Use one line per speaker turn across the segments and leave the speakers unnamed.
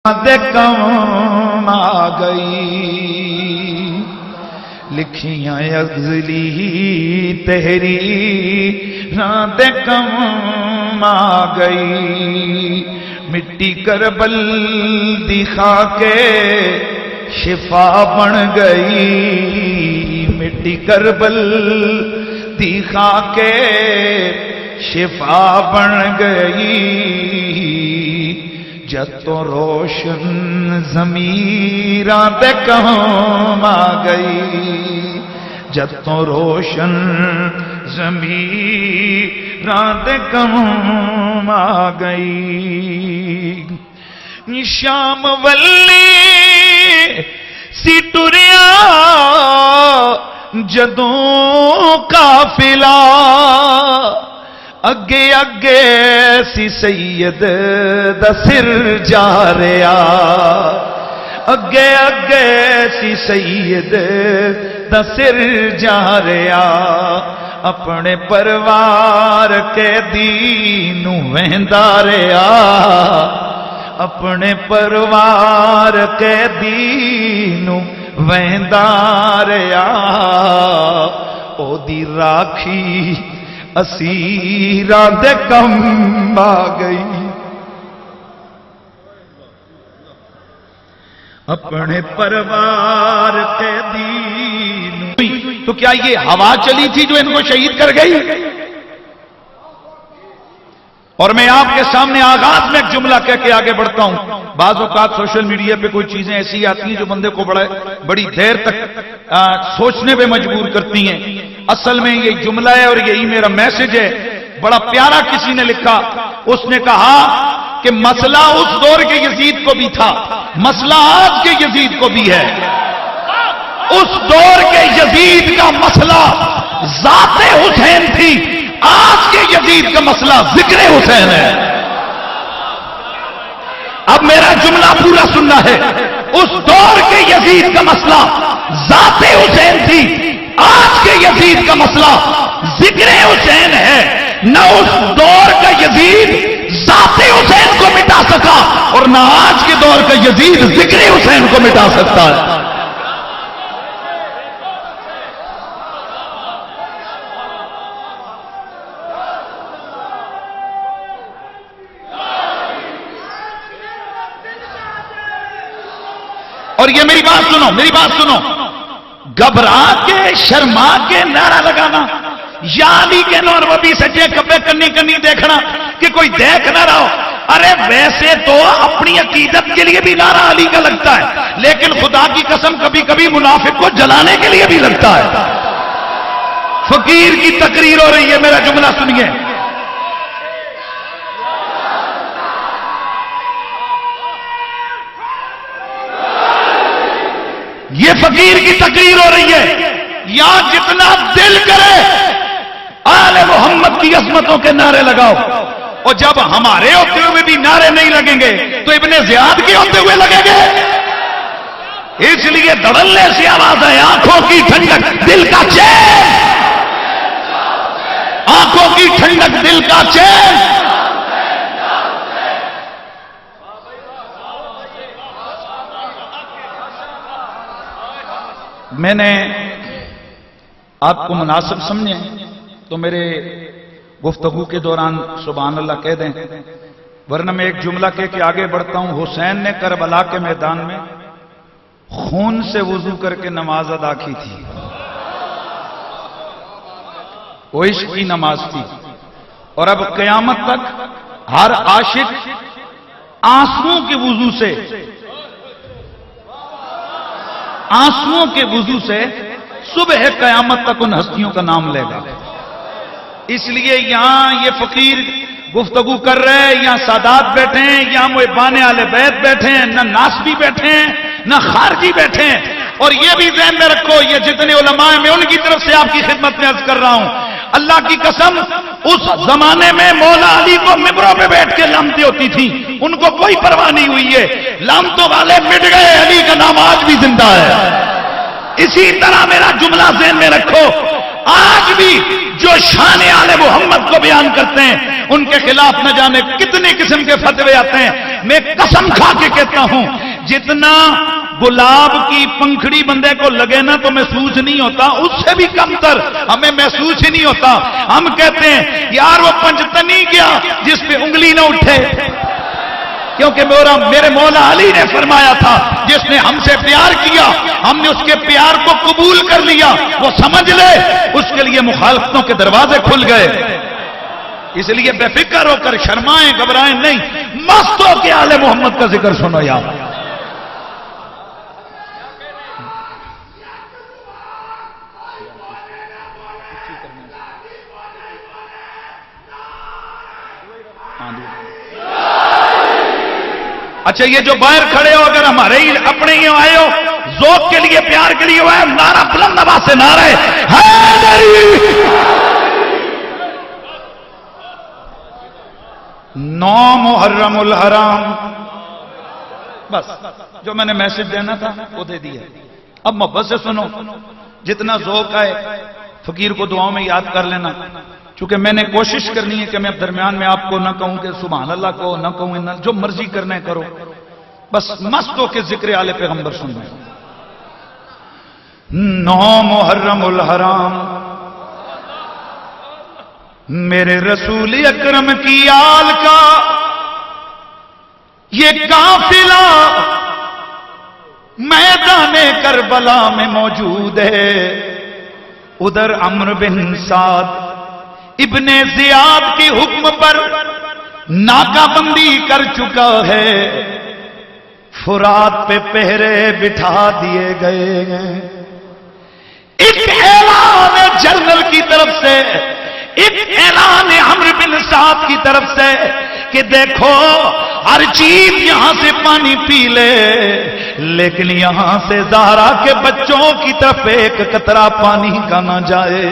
کم آ گئی لکھیاں ازلی تحریر راند کم آ گئی مٹی کربل دی خاک شفا بن گئی مٹی کربل دی خاک شفا بن گئی جب تو روشن ضمیراں تے کم آ گئی جب تو روشن ضمیراں تے کم آ گئی شام ولی سی ٹریا جدوں قافلہ اگے اگے سی سید دا سر جا رہا اگے اگے سی سید دا سر جا رہا اپنے پروار کے دینوں وہندا رہا اپنے پروار کے دینوں وہندا رہا او دی راکھی اسیراں دے کم آ گئی اپنے پروار کے دین تو کیا یہ ہوا چلی تھی جو ان کو شہید کر گئی؟ اور میں آپ کے سامنے آغاز میں ایک جملہ کہہ کے آگے بڑھتا ہوں بعض اوقات سوشل میڈیا پہ کوئی چیزیں ایسی آتی ہیں جو بندے کو بڑی دیر تک سوچنے پہ مجبور کرتی ہیں اصل میں یہ جملہ ہے اور یہی میرا میسج ہے بڑا پیارا کسی نے لکھا اس نے کہا کہ مسئلہ اس دور کے یزید کو بھی تھا مسئلہ آج کے یزید کو بھی ہے اس دور کے یزید کا مسئلہ ذات حسین تھی آج کے یزید کا مسئلہ ذکر حسین ہے اب میرا جملہ پورا سننا ہے اس دور کے یزید کا مسئلہ ذات حسین تھی آج کے یزید کا مسئلہ ذکر حسین ہے نہ اس دور کا یزید ذات حسین کو مٹا سکا اور نہ آج کے دور کا یزید ذکر حسین کو مٹا سکتا ہے اور یہ میری بات سنو گھبرا کے شرما کے نعرہ لگانا یا علی کے نور وبی سجے کبے کنی کنی دیکھنا کہ کوئی دیکھ نہ رہا ہو ارے ویسے تو اپنی عقیدت کے لیے بھی نعرہ علی کا لگتا ہے لیکن خدا کی قسم کبھی کبھی منافق کو جلانے کے لیے بھی لگتا ہے فقیر کی تقریر ہو رہی ہے میرا جملہ سنیے یہ فقیر کی تقریر ہو رہی ہے یا جتنا دل کرے آل محمد کی عظمتوں کے نعرے لگاؤ اور جب ہمارے ہوتے ہوئے بھی نعرے نہیں لگیں گے تو ابن زیاد کے ہوتے ہوئے لگیں گے اس لیے دھڑلے سے آواز ہے آنکھوں کی ٹھنڈک دل کا چین آنکھوں کی ٹھنڈک دل کا چین میں نے آپ کو مناسب سمجھے تو میرے گفتگو کے دوران سبحان اللہ کہہ دیں ورنہ میں ایک جملہ کہہ کے آگے بڑھتا ہوں حسین نے کربلا کے میدان میں خون سے وضو کر کے نماز ادا کی تھی وہ عشق کی نماز تھی اور اب قیامت تک ہر عاشق آنسوؤں کے وضو سے آنسوؤں کے وضو سے صبح قیامت تک ان ہستیوں کا نام لے گا اس لیے یہاں یہ فقیر گفتگو کر رہے ہیں یہاں سادات بیٹھے ہیں یہاں محبان اہل بیت بیٹھے ہیں نہ ناسبی بیٹھے ہیں نہ خارجی بیٹھے ہیں اور یہ بھی ذہن میں رکھو یہ جتنے علماء ہیں میں ان کی طرف سے آپ کی خدمت میں عرض کر رہا ہوں اللہ کی قسم اس زمانے میں مولا علی کو ممبروں پہ بیٹھ کے لامتیں ہوتی تھی ان کو کوئی پرواہ نہیں ہوئی ہے لامتوں والے مٹ گئے علی کا نام آج بھی زندہ ہے اسی طرح میرا جملہ ذہن میں رکھو، آج بھی جو شان آل محمد کو بیان کرتے ہیں ان کے خلاف نہ جانے کتنے قسم کے فتوے آتے ہیں. میں قسم کھا کے کہتا ہوں جتنا گلاب کی پنکھڑی بندے کو لگے نا تو محسوس نہیں ہوتا، اس سے بھی کم تر ہمیں محسوس ہی نہیں ہوتا. ہم کہتے ہیں یار وہ پنجتنی کیا جس پہ انگلی نہ اٹھے، کیونکہ میرے مولا علی نے فرمایا تھا جس نے ہم سے پیار کیا ہم نے اس کے پیار کو قبول کر لیا، وہ سمجھ لے اس کے لیے مخالفتوں کے دروازے کھل گئے. اس لیے بے فکر ہو کر شرمائیں گھبرائیں نہیں، مست ہو کے آل محمد کا ذکر سنو یار. اچھا یہ جو باہر کھڑے ہو اگر ہمارے ہی اپنے ہی آئے ہو ذوق کے لیے پیار کے لیے ہے، نعرہ بلند آواز سے نعرہ حیدری. 9 محرم الحرام، بس جو میں نے میسج دینا تھا وہ دے دیا. اب محبت سے سنو، جتنا ذوق آئے فقیر کو دعاؤں میں یاد کر لینا، چونکہ میں نے کوشش کرنی ہے کہ میں درمیان میں آپ کو نہ کہوں کہ سبحان اللہ کو، نہ کہوں جو مرضی کرنے کرو، بس مست ہو کے ذکر آل پیغمبر سننا. 9 محرم الحرام میرے رسول اکرم کی آل کا یہ قافلہ میدان کربلا میں موجود ہے. ادھر عمرو بن سعد ابن زیاد کے حکم پر ناکہ بندی کر چکا ہے، فرات پہ پہرے بٹھا دیے گئے ہیں. ایک اعلان جنرل کی طرف سے، ایک اعلان عمرو بن سعد کی طرف سے کہ دیکھو ہر چیز یہاں سے پانی پی لے لیکن یہاں سے زہرا کے بچوں کی طرف ایک قطرہ پانی کا نہ جائے.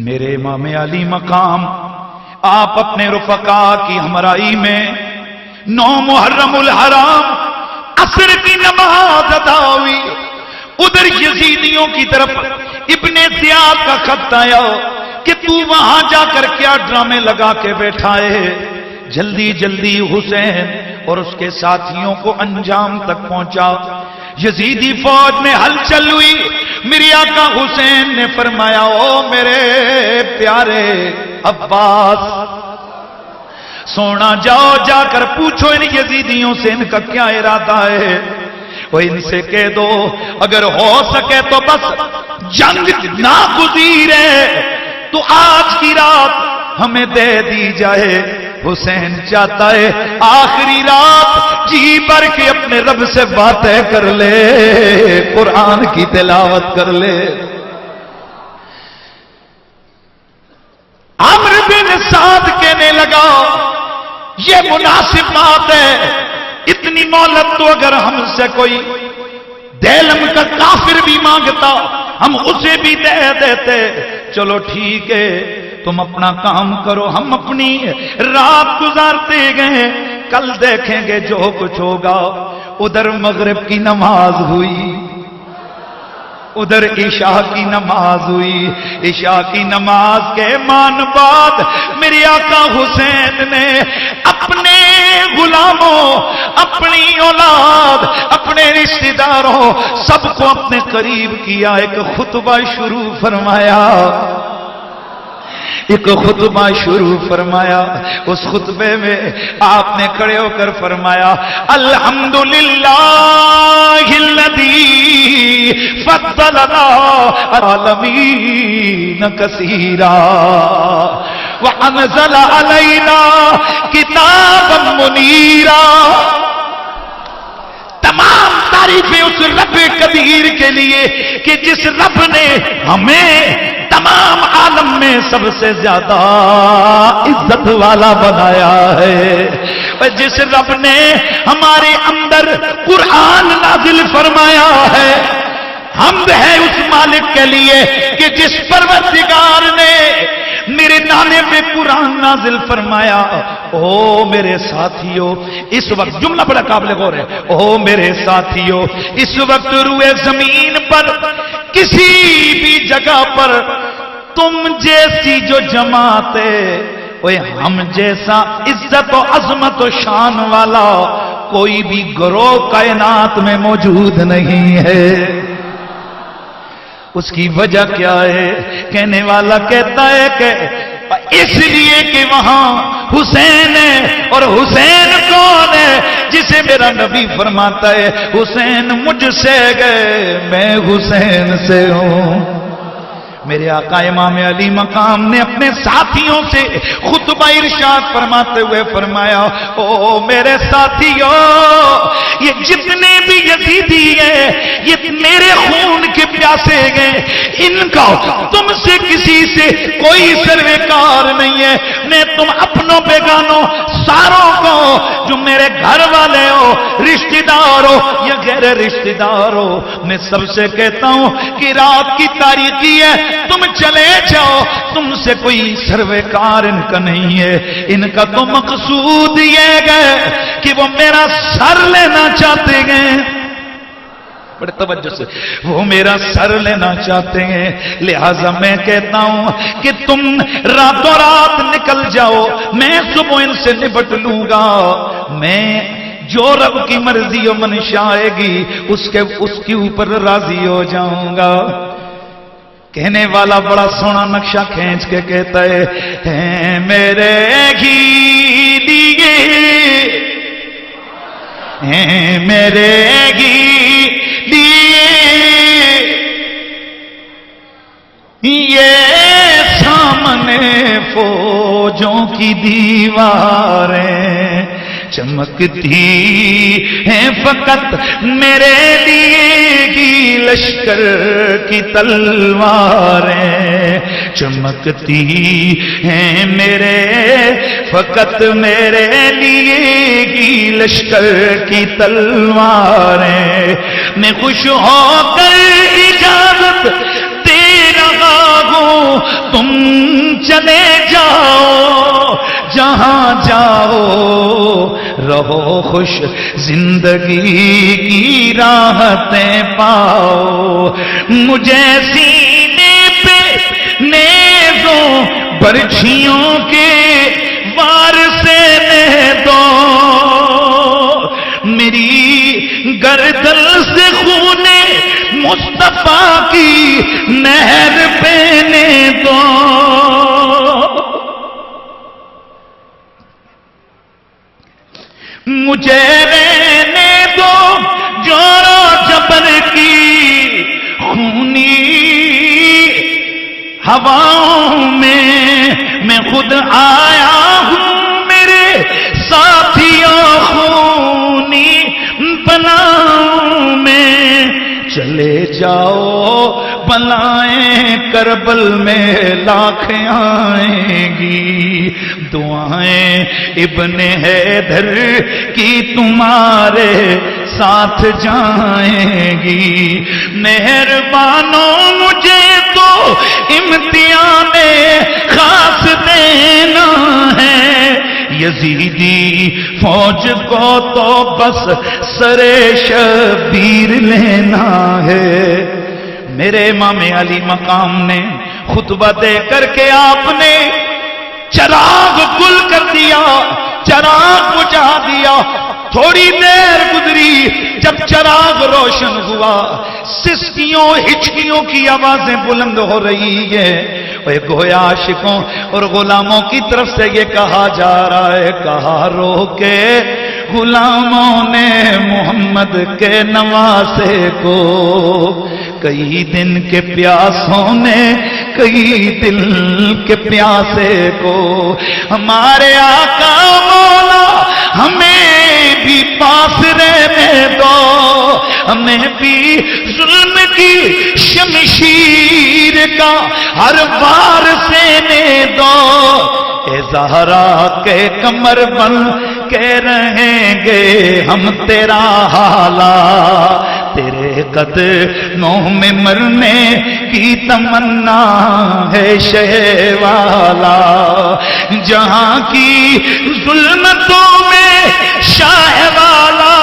میرے امام علی مقام آپ اپنے رفقا کی ہمراہی میں 9 محرم الحرام عصر کی نماز ادا ہوئی. ادھر یزیدیوں کی طرف ابن زیاد کا خط آیا کہ تو وہاں جا کر کیا ڈرامے لگا کے بیٹھا ہے. جلدی جلدی حسین اور اس کے ساتھیوں کو انجام تک پہنچا. یزیدی فوج میں ہلچل ہوئی. میرے آقا حسین نے فرمایا او میرے پیارے عباس سونا جاؤ جا کر پوچھو ان یزیدیوں سے ان کا کیا ارادہ ہے. وہ ان سے کہہ دو اگر ہو سکے تو بس جنگ ناگزیر ہے تو آج کی رات ہمیں دے دی جائے. حسین چاہتا ہے آخری رات جی بھر کے اپنے رب سے باتیں کر لے، قرآن کی تلاوت کر لے. عمرو بن سعد کہنے لگا یہ مناسب بات ہے، اتنی مہلت تو اگر ہم سے کوئی دیلم کا کافر بھی مانگتا ہم اسے بھی دے دیتے. چلو ٹھیک ہے تم اپنا کام کرو، ہم اپنی رات گزارتے گئے، کل دیکھیں گے جو کچھ ہوگا. ادھر مغرب کی نماز ہوئی، ادھر عشاء کی نماز ہوئی. عشاء کی نماز کے مان بعد میرے آقا حسین نے اپنے غلاموں، اپنی اولاد، اپنے رشتہ داروں سب کو اپنے قریب کیا. ایک خطبہ شروع فرمایا، ایک خطبہ شروع فرمایا. اس خطبے میں آپ نے کھڑے ہو کر فرمایا الحمدللہ الذی فضلنا العالمین کثیرا وانزل علینا کتابا منیرا. تمام تعریفیں اس رب قدیر کے لیے کہ جس رب نے ہمیں تمام عالم میں سب سے زیادہ عزت والا بنایا ہے، جس رب نے ہمارے اندر قرآن نازل فرمایا ہے. حمد ہے اس مالک کے لیے کہ جس پروردگار نے میرے نانے پہ قرآن نازل فرمایا، او میرے ساتھیوں، اس وقت جملہ بڑا قابل غور ہے، او میرے ساتھیوں، اس وقت روئے زمین پر کسی بھی جگہ پر تم جیسی جو جماعت ہے، اوے ہم جیسا عزت و عظمت و شان والا کوئی بھی گروہ کائنات میں موجود نہیں ہے۔ اس کی وجہ کیا ہے؟ کہنے والا کہتا ہے کہ اس لیے کہ وہاں حسین ہے، اور حسین کون ہے؟ جسے میرا نبی فرماتا ہے حسین مجھ سے گئے میں حسین سے ہوں۔ میرے آقا امام علی مقام نے اپنے ساتھیوں سے خطبہ ارشاد فرماتے ہوئے فرمایا، او میرے ساتھیوں، یہ جتنے بھی یزیدی ہیں یہ میرے خون کے پیاسے گئے، ان کا تم سے کسی سے کوئی سروکار نہیں ہے۔ میں تم اپنوں بیگانوں ساروں کو، جو میرے گھر والے ہو، رشتہ دار ہو یا غیر رشتہ دار ہو، میں سب سے کہتا ہوں کہ رات کی تاریکی ہے، تم چلے جاؤ، تم سے کوئی سروکار ان کا نہیں ہے۔ ان کا تو مقصود یہ ہے کہ وہ میرا سر لینا چاہتے ہیں، بڑے توجہ سے، وہ میرا سر لینا چاہتے ہیں۔ لہذا میں کہتا ہوں کہ تم راتوں رات نکل جاؤ، میں صبح ان سے نبٹ لوں گا، میں جو رب کی مرضی و منشا آئے گی اس کے اوپر راضی ہو جاؤں گا۔ کہنے والا بڑا سونا نقشہ کھینچ کے کہتا ہے میرے ہی لیے، میرے ہی لیے یہ سامنے فوجوں کی دیواریں چمکتی ہیں، فقط میرے لیے ہی لشکر کی تلواریں چمکتی ہیں، میرے فقط میرے لیے ہی لشکر کی تلواریں۔ میں خوش ہو کر اجازت دے رہا ہوں، تم چلے جاؤ جہاں جاؤ، رہو خوش زندگی کی راحتیں پاؤ، مجھے سینے پہ نیزوں برچھیوں کے وار سے لے دو، میری گردن سے خون مصطفیٰ کی نہر بہنے دو۔ مجھے رہنے دو جور و جبر کی خونی ہواؤں میں خود آیا ہوں، میرے ساتھیوں خونی بلاؤں میں چلے جاؤ، بلائیں کربل میں لاکھ آئیں گی، دعائیں ابن حیدر کی تمہارے ساتھ جائیں گی۔ مہربانوں مجھے تو امتحان خاص دینا ہے، یزیدی فوج کو تو بس سر شبیر لینا ہے۔ میرے امام علی مقام نے خطبہ دے کر کے آپ نے چراغ گل کر دیا، چراغ بجھا دیا۔ تھوڑی دیر گزری، جب چراغ روشن ہوا، سسکیوں ہچکیوں کی آوازیں بلند ہو رہی ہے، گویا عاشقوں اور غلاموں کی طرف سے یہ کہا جا رہا ہے، کہا رو کے غلاموں نے محمد کے نواسے کو، کئی دن کے پیاسوں نے کئی دل کے پیاسے کو، ہمارے آقا مولا ہمیں بھی پاس رہنے دو، ہمیں بھی ظلم کی شمشیر کا ہر وار سہنے دو، اے زہرا کے کمر بن کے رہیں گے ہم تیرا حالا، تیرے قدموں میں مرنے کی تمنا ہے شہ والا، جہاں کی ظلمتوں میں شاہ والا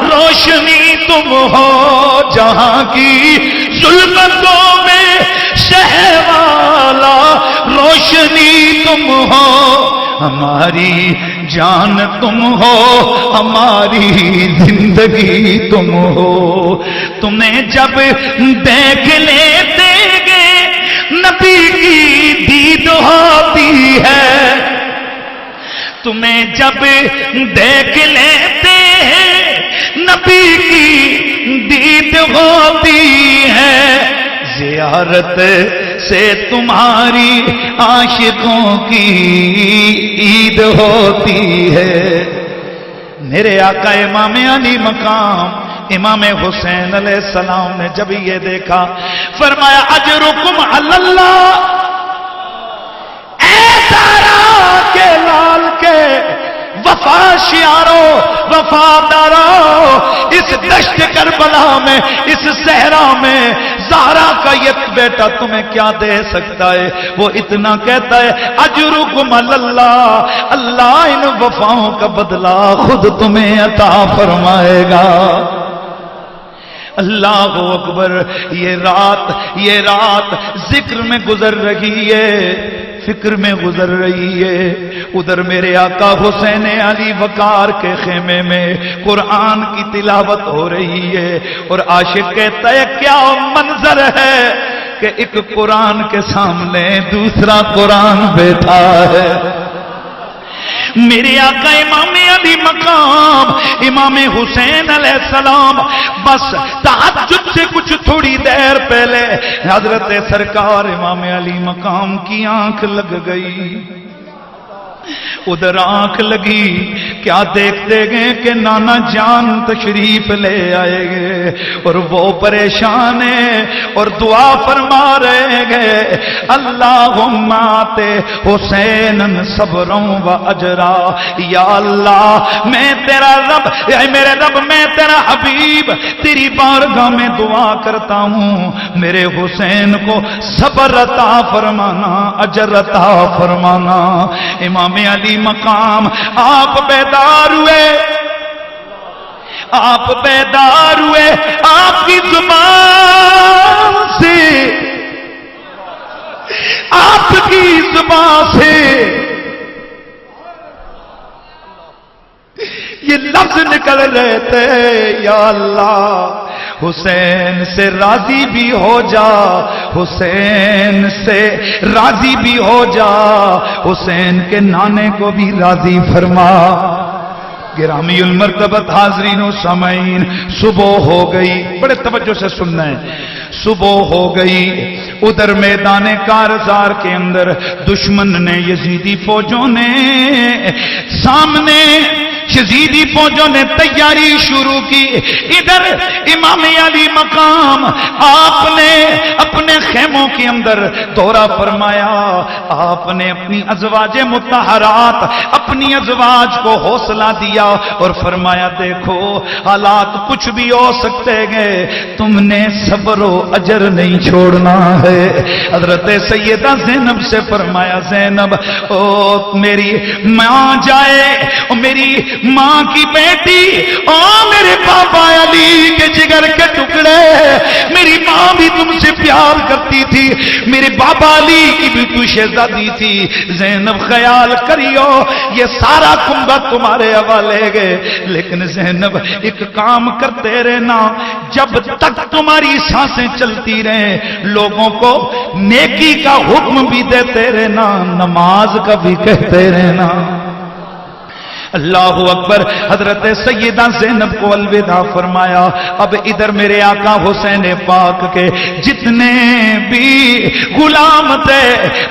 روشنی تم ہو، جہاں کی ظلمتوں میں شہ والا روشنی تم ہو، ہماری جان تم ہو، ہماری زندگی تم ہو، تمہیں جب دیکھ لیتے گے نبی کی دید ہوتی ہے، تمہیں جب دیکھ لیتے ہیں نبی کی دید ہوتی ہے، زیارت سے تمہاری عاشقوں کی عید ہوتی ہے۔ میرے آقا امام علی مقام امام حسین علیہ السلام نے جب یہ دیکھا فرمایا اجرکم علی اللہ، اے زہرا کے لال کے وفا شیارو وفادارو، اس دشت کربلا میں اس صحرا میں زہرا کا یہ بیٹا تمہیں کیا دے سکتا ہے؟ وہ اتنا کہتا ہے اجرکم علی اللہ، اللہ ان وفاؤں کا بدلہ خود تمہیں عطا فرمائے گا۔ اللہ اکبر۔ یہ رات ذکر میں گزر رہی ہے، فکر میں گزر رہی ہے۔ ادھر میرے آقا حسین علی وقار کے خیمے میں قرآن کی تلاوت ہو رہی ہے، اور عاشق کہتا ہے کیا منظر ہے کہ ایک قرآن کے سامنے دوسرا قرآن بیٹھا ہے۔ میرے آقا امام علی مقام امام حسین علیہ السلام بس تہجد سے کچھ تھوڑی دیر پہلے حضرت سرکار امام علی مقام کی آنکھ لگ گئی۔ ادھر آنکھ لگی، کیا دیکھتے گئے کہ نانا جان تشریف لے آئے گے، اور وہ پریشان ہیں اور دعا فرما رہے گئے اللہم آتے حسین صبرا و اجرا، یا اللہ میں تیرا رب، اے میرے رب میں تیرا حبیب تیری بارگاہ میں دعا کرتا ہوں میرے حسین کو صبر عطا فرمانا، اجر عطا فرمانا۔ امام علی مقام آپ بیدار ہوئے، آپ بیدار ہوئے، آپ کی زبان سے، آپ کی زبان سے یہ لفظ نکل رہے تھے یا اللہ حسین سے راضی بھی ہو جا، حسین سے راضی بھی ہو جا، حسین کے نانے کو بھی راضی فرما۔ گرامی المرتبت حاضرین و سامعین، صبح ہو گئی، بڑے توجہ سے سننا ہے، صبح ہو گئی۔ ادھر میدان کارزار کے اندر دشمن نے یزیدی فوجوں نے سامنے یزیدی فوجوں نے تیاری شروع کی۔ ادھر امام علی مقام آپ نے اپنے خیموں کے اندر دورہ فرمایا، آپ نے اپنی ازواج مطہرات، اپنی ازواج کو حوصلہ دیا اور فرمایا دیکھو حالات کچھ بھی ہو سکتے گئے، تم نے صبر و اجر نہیں چھوڑنا ہے۔ حضرت سیدہ زینب سے فرمایا زینب او میری ماں جائے، او میری ماں کی بیٹی، او میرے پاپا علی کے جگر کے ٹکڑے، میری ماں بھی تم سے پیار کرتی تھی، میرے بابا علی کی بھی تو شہزادی تھی، زینب خیال کریو یہ سارا کنبہ تمہارے حوالے گئے، لیکن زینب ایک کام کرتے رہنا، جب تک تمہاری سانسیں چلتی رہیں لوگوں کو نیکی کا حکم بھی دیتے رہنا، نماز کا بھی کہتے رہنا۔ اللہ اکبر۔ حضرت سیدہ زینب کو الوداع فرمایا۔ اب ادھر میرے آقا حسین پاک کے جتنے بھی غلام تھے،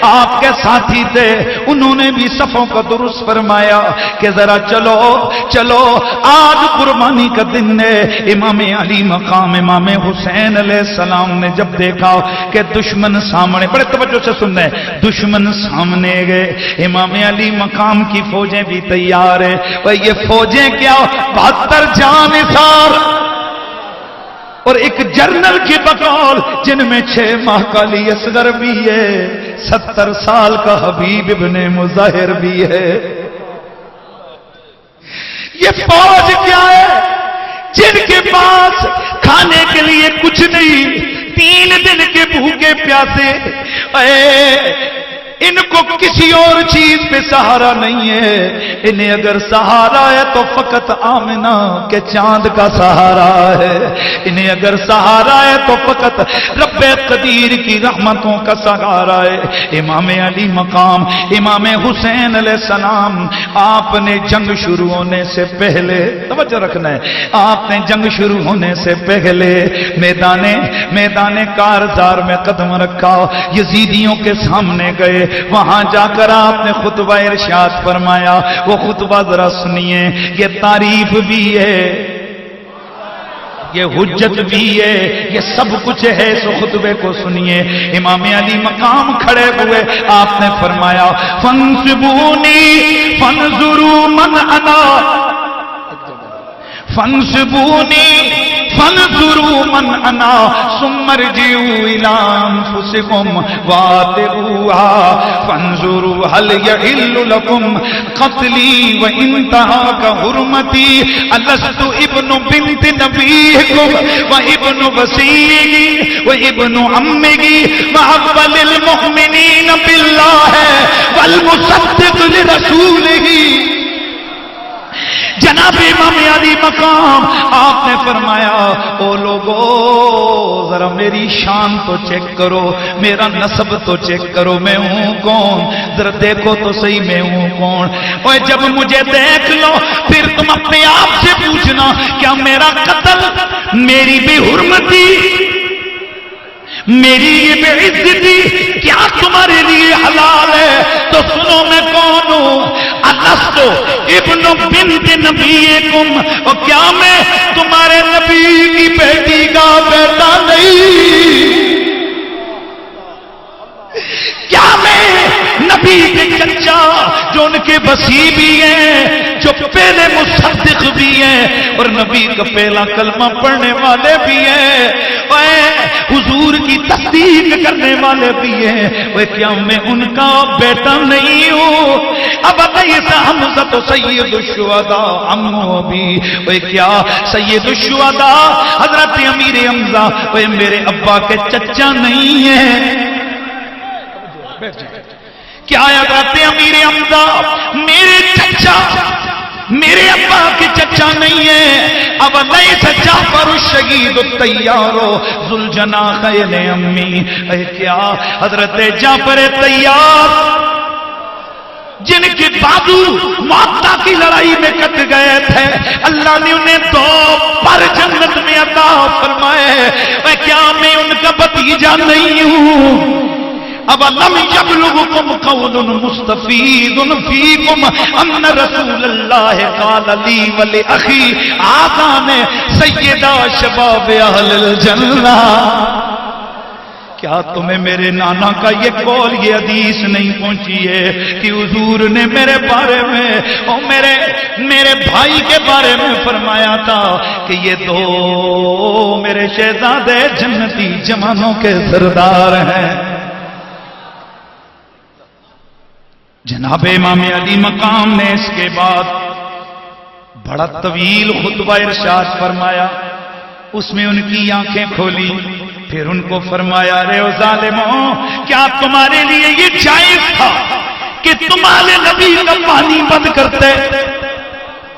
آپ کے ساتھی تھے، انہوں نے بھی صفوں کو درست فرمایا کہ ذرا چلو چلو آج قربانی کا دن ہے۔ امام علی مقام امام حسین علیہ السلام نے جب دیکھا کہ دشمن سامنے، بڑے توجہ سے سننا ہے، دشمن سامنے گئے، امام علی مقام کی فوجیں بھی تیار ہیں، وہ یہ فوجیں کیا 72 جانثار اور ایک جرنل کی بقول جن میں 6 ماہ کا علی اصغر بھی ہے، 70 سال کا حبیب ابن مظاہر بھی ہے۔ یہ فوج کیا ہے جن کے پاس کھانے کے لیے کچھ نہیں، 3 دن کے بھوکے پیاسے، ان کو کسی اور چیز پہ سہارا نہیں ہے، انہیں اگر سہارا ہے تو فقط آمنہ کے چاند کا سہارا ہے، انہیں اگر سہارا ہے تو فقط رب قدیر کی رحمتوں کا سہارا ہے۔ امام علی مقام امام حسین علیہ السلام، آپ نے جنگ شروع ہونے سے پہلے، توجہ رکھنا ہے، آپ نے جنگ شروع ہونے سے پہلے میدان کارزار میں قدم رکھا، یزیدیوں کے سامنے گئے، وہاں جا کر آپ نے خطبہ ارشاد فرمایا۔ وہ خطبہ ذرا سنیے، یہ تعریف بھی ہے، یہ حجت بھی ہے، یہ سب کچھ ہے، سو خطبے کو سنیے۔ امام علی مقام کھڑے ہوئے، آپ نے فرمایا فانصبونی فانظروا من انا، فانصبونی فانظروا من انا ثم ارجعوا الى انفسكم واتقوها فانظروا هل يحل لكم قتلي وان تهاك حرمتي الست ابن بنت نبيكم وابن وصيه وابن عمه واول المؤمنين بالله والمصدق لرسوله۔ جناب امام علی مقام آپ نے فرمایا، او لوگو ذرا میری شان تو چیک کرو، میرا نسب تو چیک کرو، میں ہوں کون، ذرا دیکھو تو صحیح میں ہوں کون۔ اور جب مجھے دیکھ لو پھر تم اپنے آپ سے پوچھنا کیا میرا قتل، میری بے حرمتی، میری یہ بے عزتی کیا تمہارے لیے حلال ہے؟ تو سنو میں کون ہوں، الست ابن بنت نبیکم، اور کیا میں تمہارے نبی کی بیٹی کا بیٹا نہیں؟ کیا میں نبی کے چچا جو ان کے وصی بھی ہیں، جو پہلے مصدق بھی ہیں اور نبی کا پہلا کلمہ پڑھنے والے بھی ہیں، حضور کی تصدیق کرنے والے بھی ہیں، وہ کیا میں ان کا بیٹا نہیں ہوں؟ اب ایسا حمزہ تو سید الشہداء عمو بھی، وہ کیا سید الشہداء حضرت امیر حمزہ وہ میرے ابا کے چچا نہیں ہیں؟ کیا حضرت امیر حمزہ میرے چچا، میرے ابا کے چچا نہیں ہے؟ اب نہیں سچا پر الشہید الطیار ذوالجناحین امی، اے کیا حضرت جعفر طیار جن کے بازو معطا کی لڑائی میں کٹ گئے تھے، اللہ نے انہیں 2 پر جنت میں عطا فرمائے، اے کیا میں ان کا بھتیجا نہیں ہوں؟ اب لم یبلغکم قول مستفید فیکم ان رسول اللہ قال لی ولاخی آذان سیدہ شباب اہل الجنہ۔ کیا تمہیں میرے نانا کا یہ قول، یہ حدیث نہیں پہنچی ہے کہ حضور نے میرے بارے میں اور میرے بھائی کے بارے میں فرمایا تھا کہ یہ 2 میرے شہزادے جنتی جوانوں کے سردار ہیں؟ جناب امام علی مقام نے اس کے بعد بڑا طویل خطبہ ارشاد فرمایا، اس میں ان کی آنکھیں کھولی، پھر ان کو فرمایا، رے او ظالموں، کیا تمہارے لیے یہ جائز تھا کہ تمہارے نبی کا پانی بند کرتے؟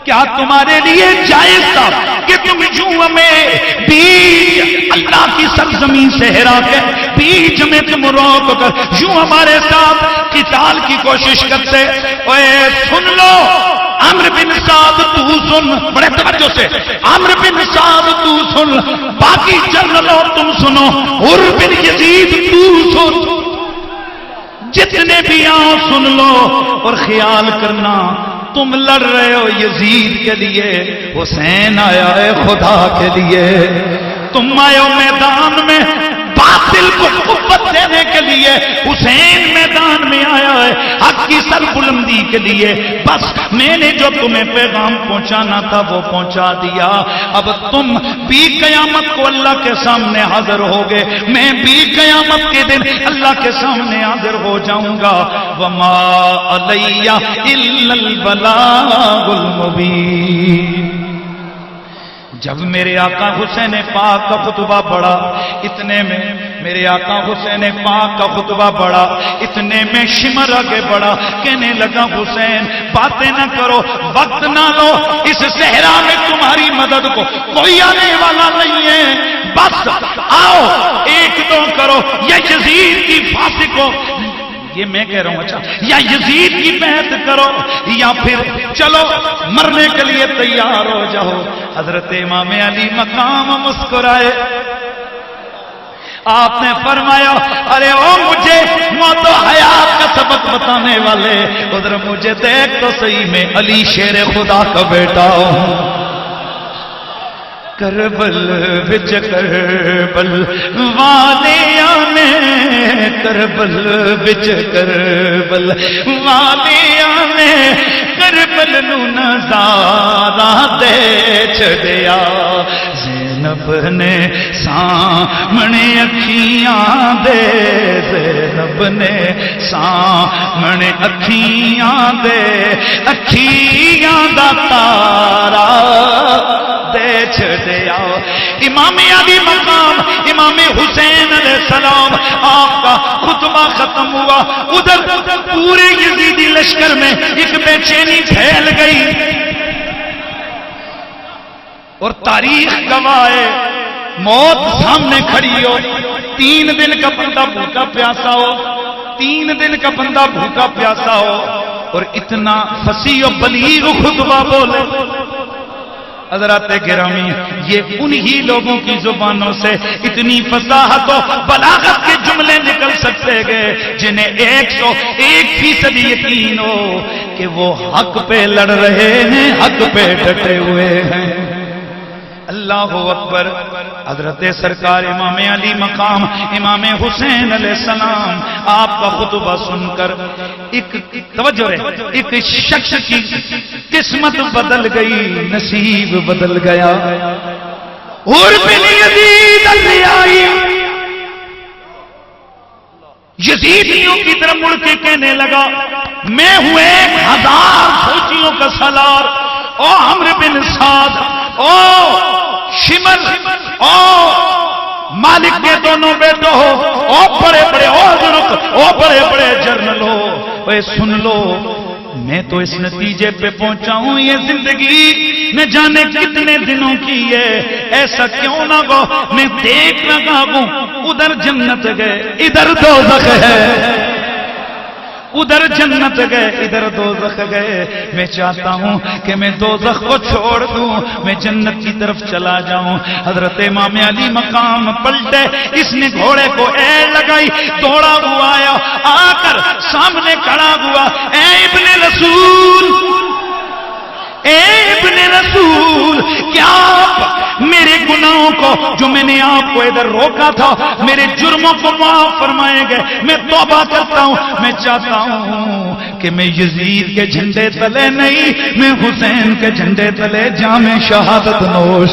کیا تمہارے لیے جائز تھا کہ تم جوں میں بیچ اللہ کی سرزمین صحرا کے بیچ میں تم روک کر یوں ہمارے ساتھ قتال کی کوشش کرتے؟ اے سن لو عمرو بن سعد تو سن، بڑے توجہ سے، عمرو بن سعد تو سن، باقی جنرلوں تم سنو، عمرو بن یزید تو سن، جتنے بھی آؤ سن لو اور خیال کرنا تم لڑ رہے ہو یزید کے لیے، حسین آیا ہے خدا کے لیے، تم آئے ہو میدان میں باطل کو قوت دینے کے لیے حسین میدان میں آیا ہے، حق کی سر بلندی کے لیے۔ بس میں نے جو تمہیں پیغام پہنچانا تھا وہ پہنچا دیا، اب تم بھی قیامت کو اللہ کے سامنے حاضر ہوگے، میں بھی قیامت کے دن اللہ کے سامنے حاضر ہو جاؤں گا۔ وما علی الا البلاغ المبین۔ جب میرے آقا حسین پاک کا خطبہ پڑھا، اتنے میں میرے آقا حسین پاک کا خطبہ پڑھا، اتنے میں شمر آگے بڑھا، کہنے لگا حسین باتیں نہ کرو، وقت نہ لو، اس صحرا میں تمہاری مدد کو کوئی آنے والا نہیں ہے، بس آؤ ایک دو کرو، یا یزید کی پھانسی کو، یہ میں کہہ رہا ہوں اچھا، یا یزید کی بیعت کرو یا پھر چلو مرنے کے لیے تیار ہو جاؤ۔ حضرت امام علی مقام مسکرائے، آپ نے فرمایا ارے او مجھے موت و حیات کا سبق بتانے والے، ادھر مجھے دیکھ تو صحیح میں علی شیر خدا کا بیٹا ہوں۔ کربل وچ کربل والیاں نے، کربل وچ کربل والیاں نے، کربل نو نظارہ دے چھڈیا، زینب نے سامنے اکھیاں دے، زینب نے سامنے اکھیاں دے، اکھیاں دا تارا دے چھڈیا۔ امام علی مقام امام حسین علیہ السلام، آپ کا خطبہ ختم ہوا، ادھر پورے یزیدی لشکر میں ایک بے چینی پھیل گئی، اور تاریخ گواہ ہے موت سامنے کھڑی ہو، 3 دن کا بندہ بھوکا پیاسا ہو، 3 دن کا بندہ بھوکا پیاسا ہو، اور اتنا فصیح و بلیغ خطبہ بولے۔ حضرات گرامی، یہ انہی لوگوں کی زبانوں سے اتنی فصاحت و بلاغت کے جملے نکل سکتے گئے جنہیں 101% یقین ہو کہ وہ حق پہ لڑ رہے ہیں، حق پہ ڈٹے ہوئے ہیں۔ اللہ اکبر۔ حضرت سرکار امام علی مقام امام حسین علیہ السلام آپ کا خطبہ سن کر ایک توجہ ہے، ایک شخص کی قسمت بدل گئی، نصیب بدل گیا۔ اور بن یزید الریائی یزیدیوں کی طرف مڑ کے کہنے لگا میں ہوں 1000 فوجیوں کا سالار، او عمرو بن سعد، او شمر، او مالک کے دونوں بیٹوں ہو، او بڑے بڑے اوزرق، او بڑے بڑے جرنل ہو، اے سن لو میں تو اس نتیجے پہ پہنچا ہوں یہ زندگی نہ جانے کتنے دنوں کی ہے، ایسا کیوں نہ ہو میں دیکھ لگا ہوں ادھر جنت گئے ادھر دوزخ ہے، ادھر جنت گئے ادھر دوزخ گئے، میں چاہتا ہوں کہ میں دوزخ کو چھوڑ دوں، میں جنت کی طرف چلا جاؤں۔ حضرت امام علی مقام پلٹے، اس نے گھوڑے کو ایڑ لگائی، دوڑا ہوا آیا، آ کر سامنے کھڑا ہوا، اے ابن رسول، اے ابن رسول، کیا آپ میرے گناہوں کو جو میں نے آپ کو ادھر روکا تھا میرے جرموں کو معاف فرمائیں گے؟ میں توبہ کرتا ہوں، میں چاہتا ہوں کہ میں یزید کے جھنڈے تلے نہیں، میں حسین کے جھنڈے تلے جام شہادت نوش۔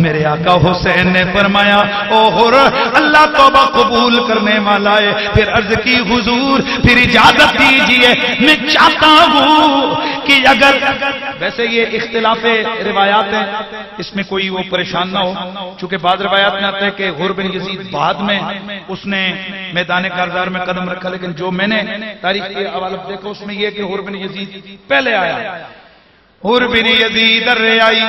میرے آقا حسین نے فرمایا او حر، اللہ توبہ قبول کرنے والا ہے۔ پھر عرض کی حضور پھر اجازت دیجئے، میں چاہتا ہوں کہ اگر ویسے یہ اختلاف روایات ہیں، اس میں کوئی وہ پریشان نہ ہو، چونکہ بعض روایات میں آتا ہے کہ حر بن یزید بعد میں اس نے میدان کارزار میں قدم رکھا، لیکن جو میں نے تاریخ کے حوالے دیکھا اس میں یہ کہ حر بن یزید پہلے آیا۔ حر بن یزید الریائی،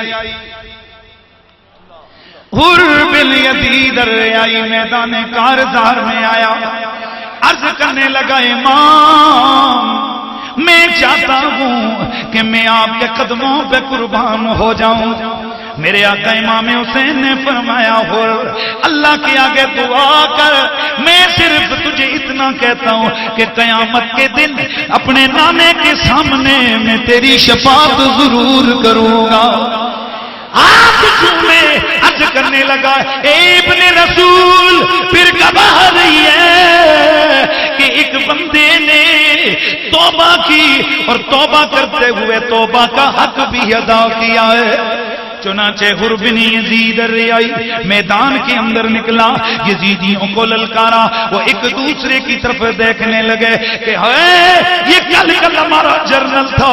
حر بن یزید الریائی میدان کارزار میں آیا، عرض کرنے لگا امام میں چاہتا ہوں کہ میں آپ کے قدموں پہ قربان ہو جاؤں۔ میرے آقا امام حسین نے فرمایا حر اللہ کے آگے دعا کر، میں صرف تجھے اتنا کہتا ہوں کہ قیامت کے دن اپنے نانے کے سامنے میں تیری شفاعت ضرور کروں گا۔ آپ میں عرض کرنے کہنے لگا اے ابن رسول پھر گواہ رہی ہے کہ ایک بندے نے توبہ کی اور توبہ کرتے ہوئے توبہ کا حق بھی ادا کیا ہے۔ چنانچہ حر بن یزید الریائی میدان کے اندر نکلا، یزیدیوں کو للکارا، وہ ایک دوسرے کی طرف دیکھنے لگے کہ یہ کل ہمارا جرنل تھا،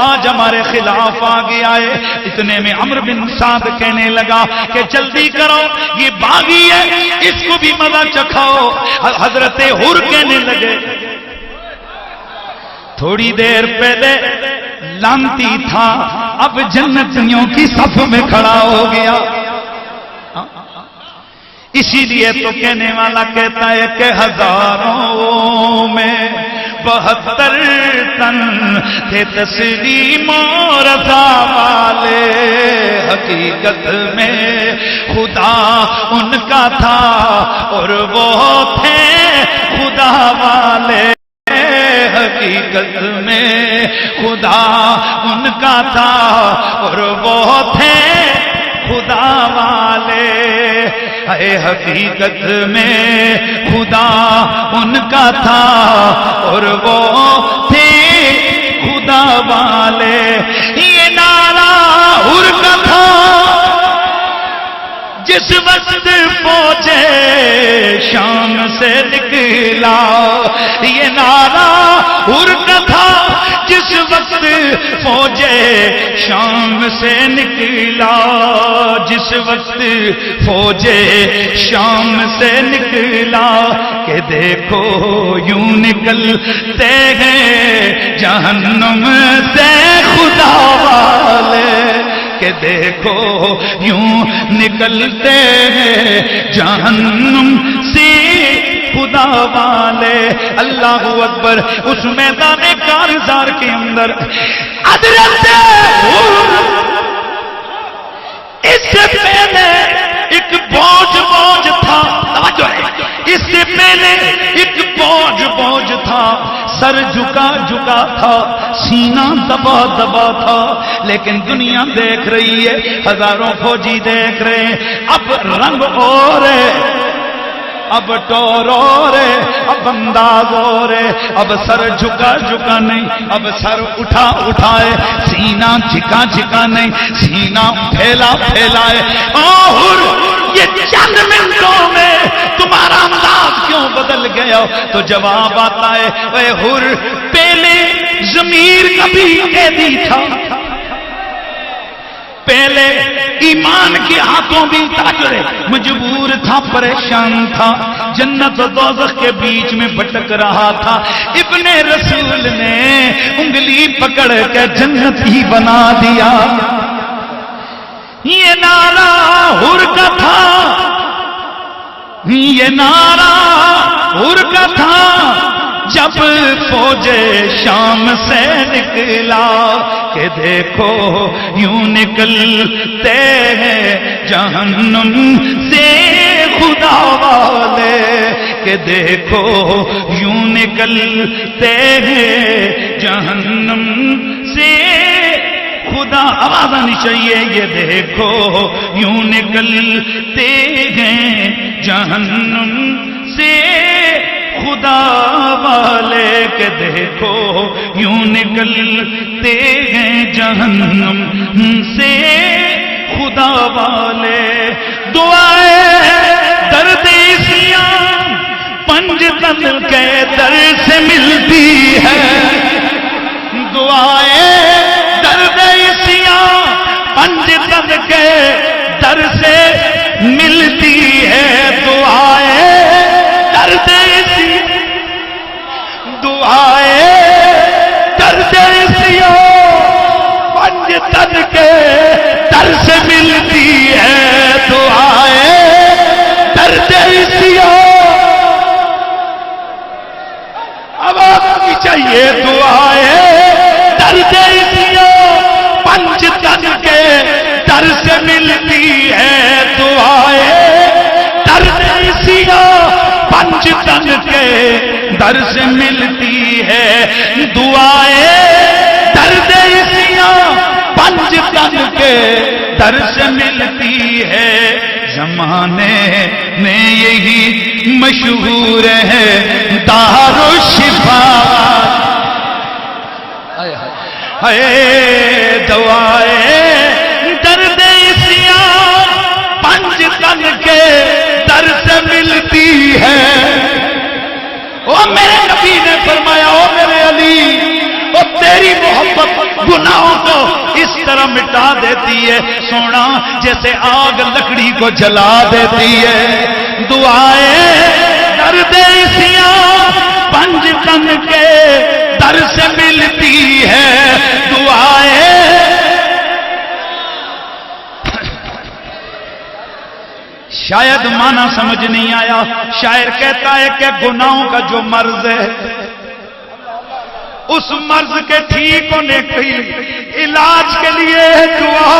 آج ہمارے خلاف آ گیا ہے۔ اتنے میں عمرو بن سعد کہنے لگا کہ جلدی کرو یہ باغی ہے، اس کو بھی مزہ چکھاؤ۔ حضرت حر کہنے لگے تھوڑی دیر پہلے لانتی تھا، اب جنتیوں کی صف میں کھڑا ہو گیا۔ اسی لیے تو کہنے والا کہتا ہے کہ ہزاروں میں 72 تن تھے تسلیم و رضا والے، حقیقت میں خدا ان کا تھا اور وہ تھے خدا والے، حقیقت میں خدا ان کا تھا اور وہ تھے خدا والے، اے حقیقت میں خدا ان کا تھا اور وہ تھے خدا والے۔ یہ نعرہ حر کا تھا جس وقت فوجے شام سے نکلا، یہ نعرہ حر کا تھا جس وقت فوجے شام سے نکلا، جس وقت فوجے شام سے نکلا، کہ دیکھو یوں نکلتے ہیں جہنم سے خدا والے، کہ دیکھو یوں نکلتے ہیں جہنم سے خدا والے۔ اللہ اکبر۔ اس میدان کارزار کے اندر حضرت اس سے پہلے ایک بوجھ تھا، توجہ ہے، اس سے پہلے ایک بوجھ تھا، سر جھکا تھا، سینہ دبا تھا، لیکن دنیا دیکھ رہی ہے، ہزاروں فوجی دیکھ رہے ہیں، اب رنگ اور ہے، اب ٹور اور ہے، اب انداز اور ہے، اب سر جھکا نہیں، اب سر اٹھائے، سینہ جھکا نہیں، سینہ پھیلا ہے۔ اور یہ چند منٹوں میں تمہارا انداز کیوں بدل گیا؟ تو جواب آتا ہے اے حر، پہلے ضمیر کبھی قیدی تھا، پہلے ایمان کے ہاتھوں بھی تاجر مجبور تھا، پریشان تھا، جنت و دوزخ کے بیچ میں بھٹک رہا تھا، ابن رسول نے انگلی پکڑ کے جنت ہی بنا دیا۔ یہ نعرہ حر کا تھا، یہ نعرہ حر کا تھا جب فوج شام سے نکلا، کہ دیکھو یوں نکلتے ہیں جہنم سے خدا والے، کہ دیکھو یوں نکلتے ہیں جہنم سے خدا، آواز آنی چاہیے، یہ دیکھو یوں نکلتے ہیں جہنم سے خدا والے، کہ دیکھو یوں نکلتے ہیں جہنم سے خدا والے۔ دعائیں درد سیاں پنجتن کے در سے ملتی ہے، دعائیں درد سیاں پنجتن کے در سے ملتی ہے، دعائیں درد سیاں، دعائیں درد سیاں پنجتن کے در سے ملتی ہے، دعائیں درد سیاں، آواز آنی چاہیے، دعائیں درد سیاں پنجتن کے در سے ملتی ہے، دعائیں درد سیاں پنجتن کے در سے ملتی ہے، دعائیں درد سیاں پنجتن کے در سے ملتی ہے، زمانے میں یہی مشہور ہے دارالشفا ہے دوائے درد سیاہ پنج تن کے در سے ملتی ہے۔ او میرے نبی نے فرمایا او میرے علی او تیری محبت گناہوں کو اس طرح مٹا دیتی ہے سونا جیسے آگ لکڑی کو جلا دیتی ہے۔ دعائیں درد سیاہ پنج تن کے در سے ملتی ہے، دعائیں شاید معنی سمجھ نہیں آیا۔ شاعر کہتا ہے کہ گناہوں کا جو مرض ہے اس مرض کے ٹھیک ہونے کے علاج کے لیے دعا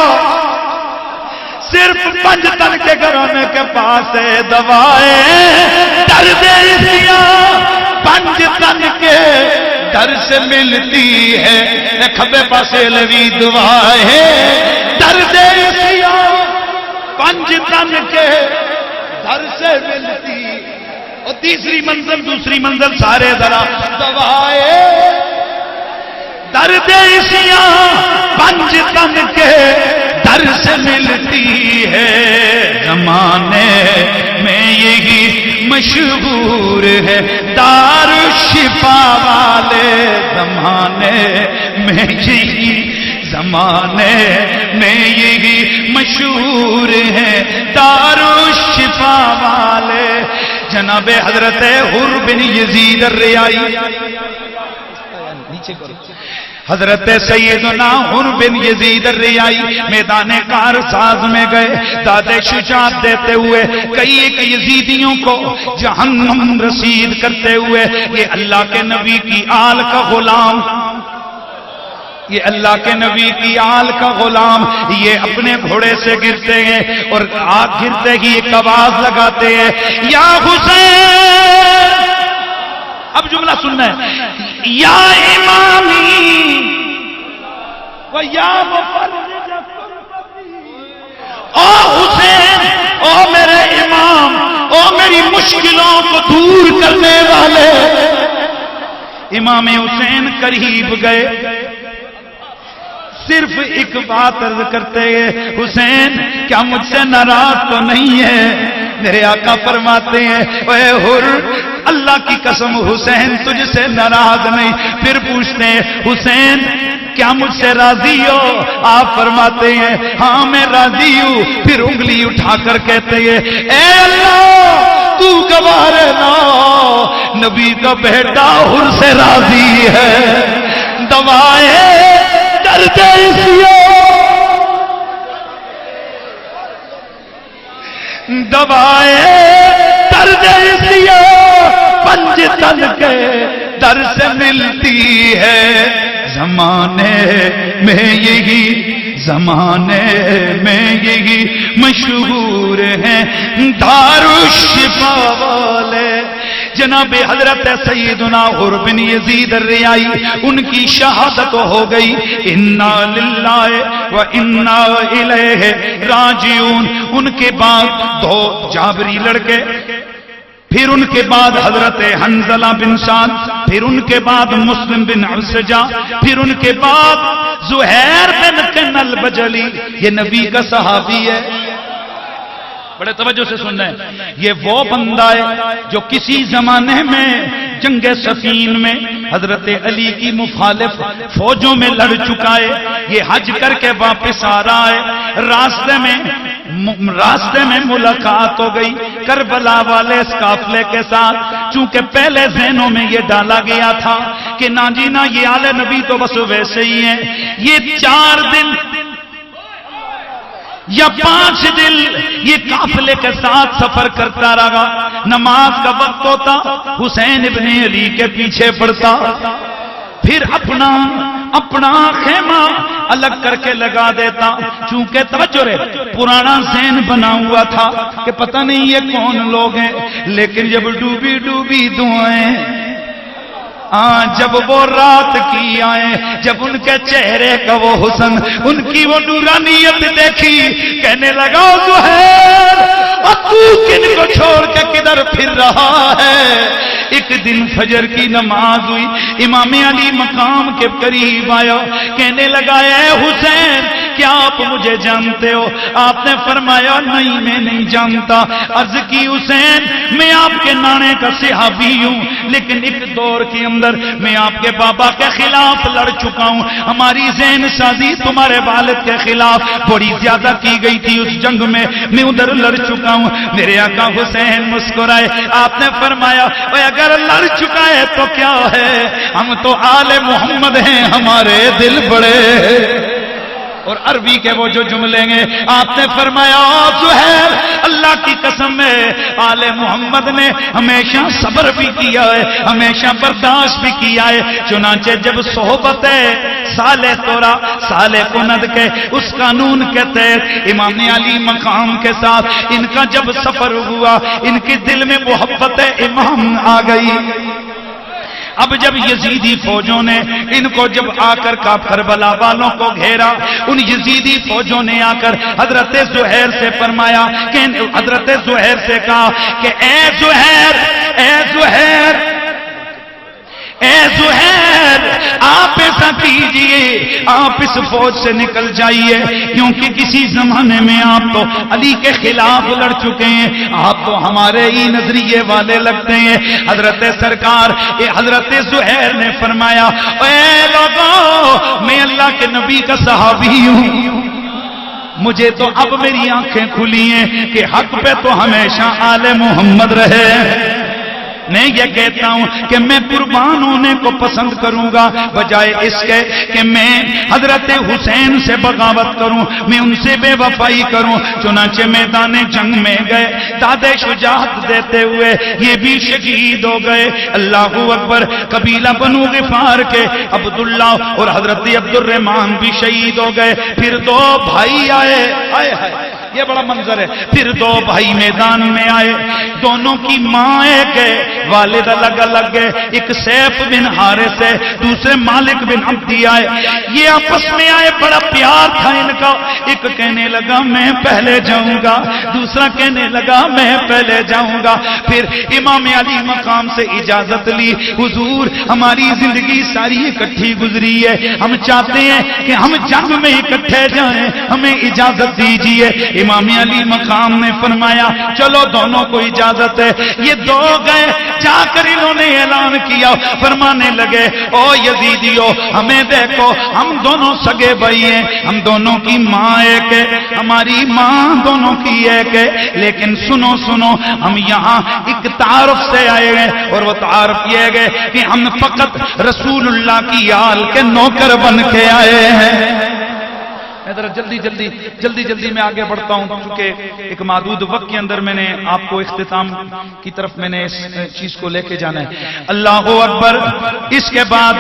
صرف پنج تن کے گھرانے کے پاس ہے۔ دوائیں درد سیاہ پنج تن کے در سے ملتی ہے، کھبے پاسے لوی دعائیں درد سیاہ پنج تن کے در سے ملتی۔ اور تیسری منزل دوسری منزل سارے ذرا دوائیں درد سیاہ پنج تن کے در سے ملتی ہے، زمانے میں یہی مشہور ہے دارالشفا والے، زمانے میں یہی زمانے میں یہی مشہور ہے دارالشفا والے۔ جناب حضرت حر بن یزید الریائی، حضرت سیدنا حر بن یزید الریائی میدان کارساز میں گئے، داد شجاعت دیتے ہوئے کئی ایک یزیدیوں کو جہنم رسید کرتے ہوئے، یہ اللہ کے نبی کی آل کا غلام، یہ اللہ کے نبی کی آل کا غلام، یہ اپنے گھوڑے سے گرتے ہیں اور آگ گرتے ہی ایک آواز لگاتے ہیں یا حسین۔ اب جملہ سننا ہے، یا امامی و یا مفرج او حسین، او میرے امام، او میری مشکلوں کو دور کرنے والے۔ امام حسین قریب گئے، صرف ایک بات عرض کرتے ہیں حسین کیا مجھ سے ناراض تو نہیں ہے؟ میرے آقا فرماتے ہیں اے حر اللہ کی قسم حسین تجھ سے ناراض نہیں۔ پھر پوچھتے ہیں حسین کیا مجھ سے راضی ہو؟ آپ فرماتے ہیں ہاں میں راضی ہوں۔ پھر انگلی اٹھا کر کہتے ہیں اے اللہ تو گواہ رہنا نبی کا بیٹا حر سے راضی ہے۔ دوائیں درد سیاہ دوائیں درد سیاہ پنج تن کے در سے ملتی ہے، زمانے میں یہی زمانے میں یہی مشہور ہیں دارالشفا والے۔ جناب حضرت سیدنا حر بن یزید الریائی ان کی شہادت ہو گئی، انا للہ و انا الیہ راجعون۔ ان کے بعد دو جابری لڑکے، پھر ان کے بعد حضرت حنظلہ بن سعد، پھر ان کے بعد مسلم بن عسجہ، پھر ان کے بعد زہیر بن قن البجلی۔ یہ نبی کا صحابی ہے، بڑے توجہ سے سننا ہے، یہ وہ بندہ ہے جو کسی زمانے میں جنگ صفین میں حضرت علی کی مخالف فوجوں میں لڑ چکا ہے۔ یہ حج کر کے واپس آ رہا ہے، راستے میں ملاقات ہو گئی کربلا والے اس قافلے کے ساتھ۔ چونکہ پہلے ذہنوں میں یہ ڈالا گیا تھا کہ نا جی نا یہ آل نبی تو بس ویسے ہی ہیں، یہ 4 دن یا 5 دن یہ قافلے کے ساتھ سفر کرتا رہا۔ نماز کا وقت ہوتا حسین ابن علی کے پیچھے پڑتا، پھر اپنا خیمہ الگ کر کے لگا دیتا۔ چونکہ توجہ رہے پرانا ذہن بنا ہوا تھا کہ پتہ نہیں یہ کون لوگ ہیں، لیکن جب ڈوبی دعائیں جب وہ رات کی آئے، جب ان کے چہرے کا وہ حسن، ان کی وہ نورانیت دیکھی، کہنے لگا زہیر رہا ہے۔ ایک دن فجر کی نماز ہوئی، امام علی مقام کے قریب آیا، کہنے لگا اے حسین کیا آپ مجھے جانتے ہو؟ آپ نے فرمایا نہیں میں نہیں جانتا۔ عرض کی حسین میں آپ کے نانے کا صحابی ہوں، لیکن ایک دور کے اندر میں آپ کے بابا کے خلاف لڑ چکا ہوں، ہماری ذہن سازی تمہارے والد کے خلاف بڑی زیادہ کی گئی تھی، اس جنگ میں ادھر لڑ چکا ہوں۔ میرے آقا حسین مسکرائے، آپ نے فرمایا اگر لڑ چکا ہے تو کیا ہے، ہم تو آل محمد ہیں، ہمارے دل بڑے۔ اور عربی کے وہ جو جملے ہیں آپ نے فرمایا سہیل اللہ کی قسم ہے آل محمد نے ہمیشہ صبر بھی کیا ہے، ہمیشہ برداشت بھی کیا ہے، چنانچہ جب صحبت ہے سالِ تورا سالِ کند کے اس قانون کے تحت امام علی مقام کے ساتھ ان کا جب سفر ہوا، ان کے دل میں محبت امام آ گئی۔ اب جب یزیدی فوجوں نے ان کو جب آ کر کربلا والوں کو گھیرا، ان یزیدی فوجوں نے آ کر حضرت زہیر سے فرمایا کہ حضرت زہیر سے کہا کہ اے زہیر اے زہیر اے زہیر آپ ایسا کیجئے، آپ اس فوج سے نکل جائیے، کیونکہ کسی زمانے میں آپ تو علی کے خلاف لڑ چکے ہیں، آپ تو ہمارے ہی نظریے والے لگتے ہیں۔ حضرت سرکار حضرت زہیر نے فرمایا اے لوگوں میں اللہ کے نبی کا صحابی ہوں، مجھے تو اب میری آنکھیں کھلی ہیں کہ حق پہ تو ہمیشہ آل محمد رہے۔ میں یہ کہتا ہوں کہ میں قربان ہونے کو پسند کروں گا بجائے اس کے کہ میں حضرت حسین سے بغاوت کروں، میں ان سے بے وفائی کروں۔ چنانچہ میدان جنگ میں گئے، داد شجاعت دیتے ہوئے یہ بھی شہید ہو گئے۔ اللہ اکبر۔ قبیلہ بنو غفار کے عبداللہ اور حضرت عبد الرحمن بھی شہید ہو گئے۔ پھر دو بھائی آئے، یہ بڑا منظر ہے، پھر دو بھائی میدان میں آئے، دونوں کی ماں ایک ہے، والد الگ الگ ہے، ایک سیف بن حارث ہے، دوسرے مالک بن عبدی آئے، یہ آپس میں آئے، بڑا پیار تھا ان کا، ایک کہنے لگا میں پہلے جاؤں گا، دوسرا کہنے لگا میں پہلے جاؤں گا۔ پھر امام علی مقام سے اجازت لی، حضور ہماری زندگی ساری اکٹھی گزری ہے، ہم چاہتے ہیں کہ ہم جنگ میں اکٹھے جائیں، ہمیں اجازت دیجیے۔ امام علی مقام نے فرمایا چلو دونوں کو اجازت ہے۔ یہ دو گئے، جا کر انہوں نے اعلان کیا، فرمانے لگے او یزیدیو ہمیں دیکھو، ہم دونوں سگے بھائی ہیں، ہم دونوں کی ماں ایک ہے، ہماری ماں دونوں کی ایک ہے، لیکن سنو سنو ہم یہاں ایک تعارف سے آئے ہیں، اور وہ تعارف یہ ہے کہ ہم فقط رسول اللہ کی آل کے نوکر بن کے آئے ہیں۔ ذرا جلدی میں آگے بڑھتا ہوں، چونکہ ایک محدود وقت کے اندر میں نے آپ کو اختتام کی طرف میں نے اس چیز کو لے کے جانا ہے۔ اللہ اکبر۔ اس کے بعد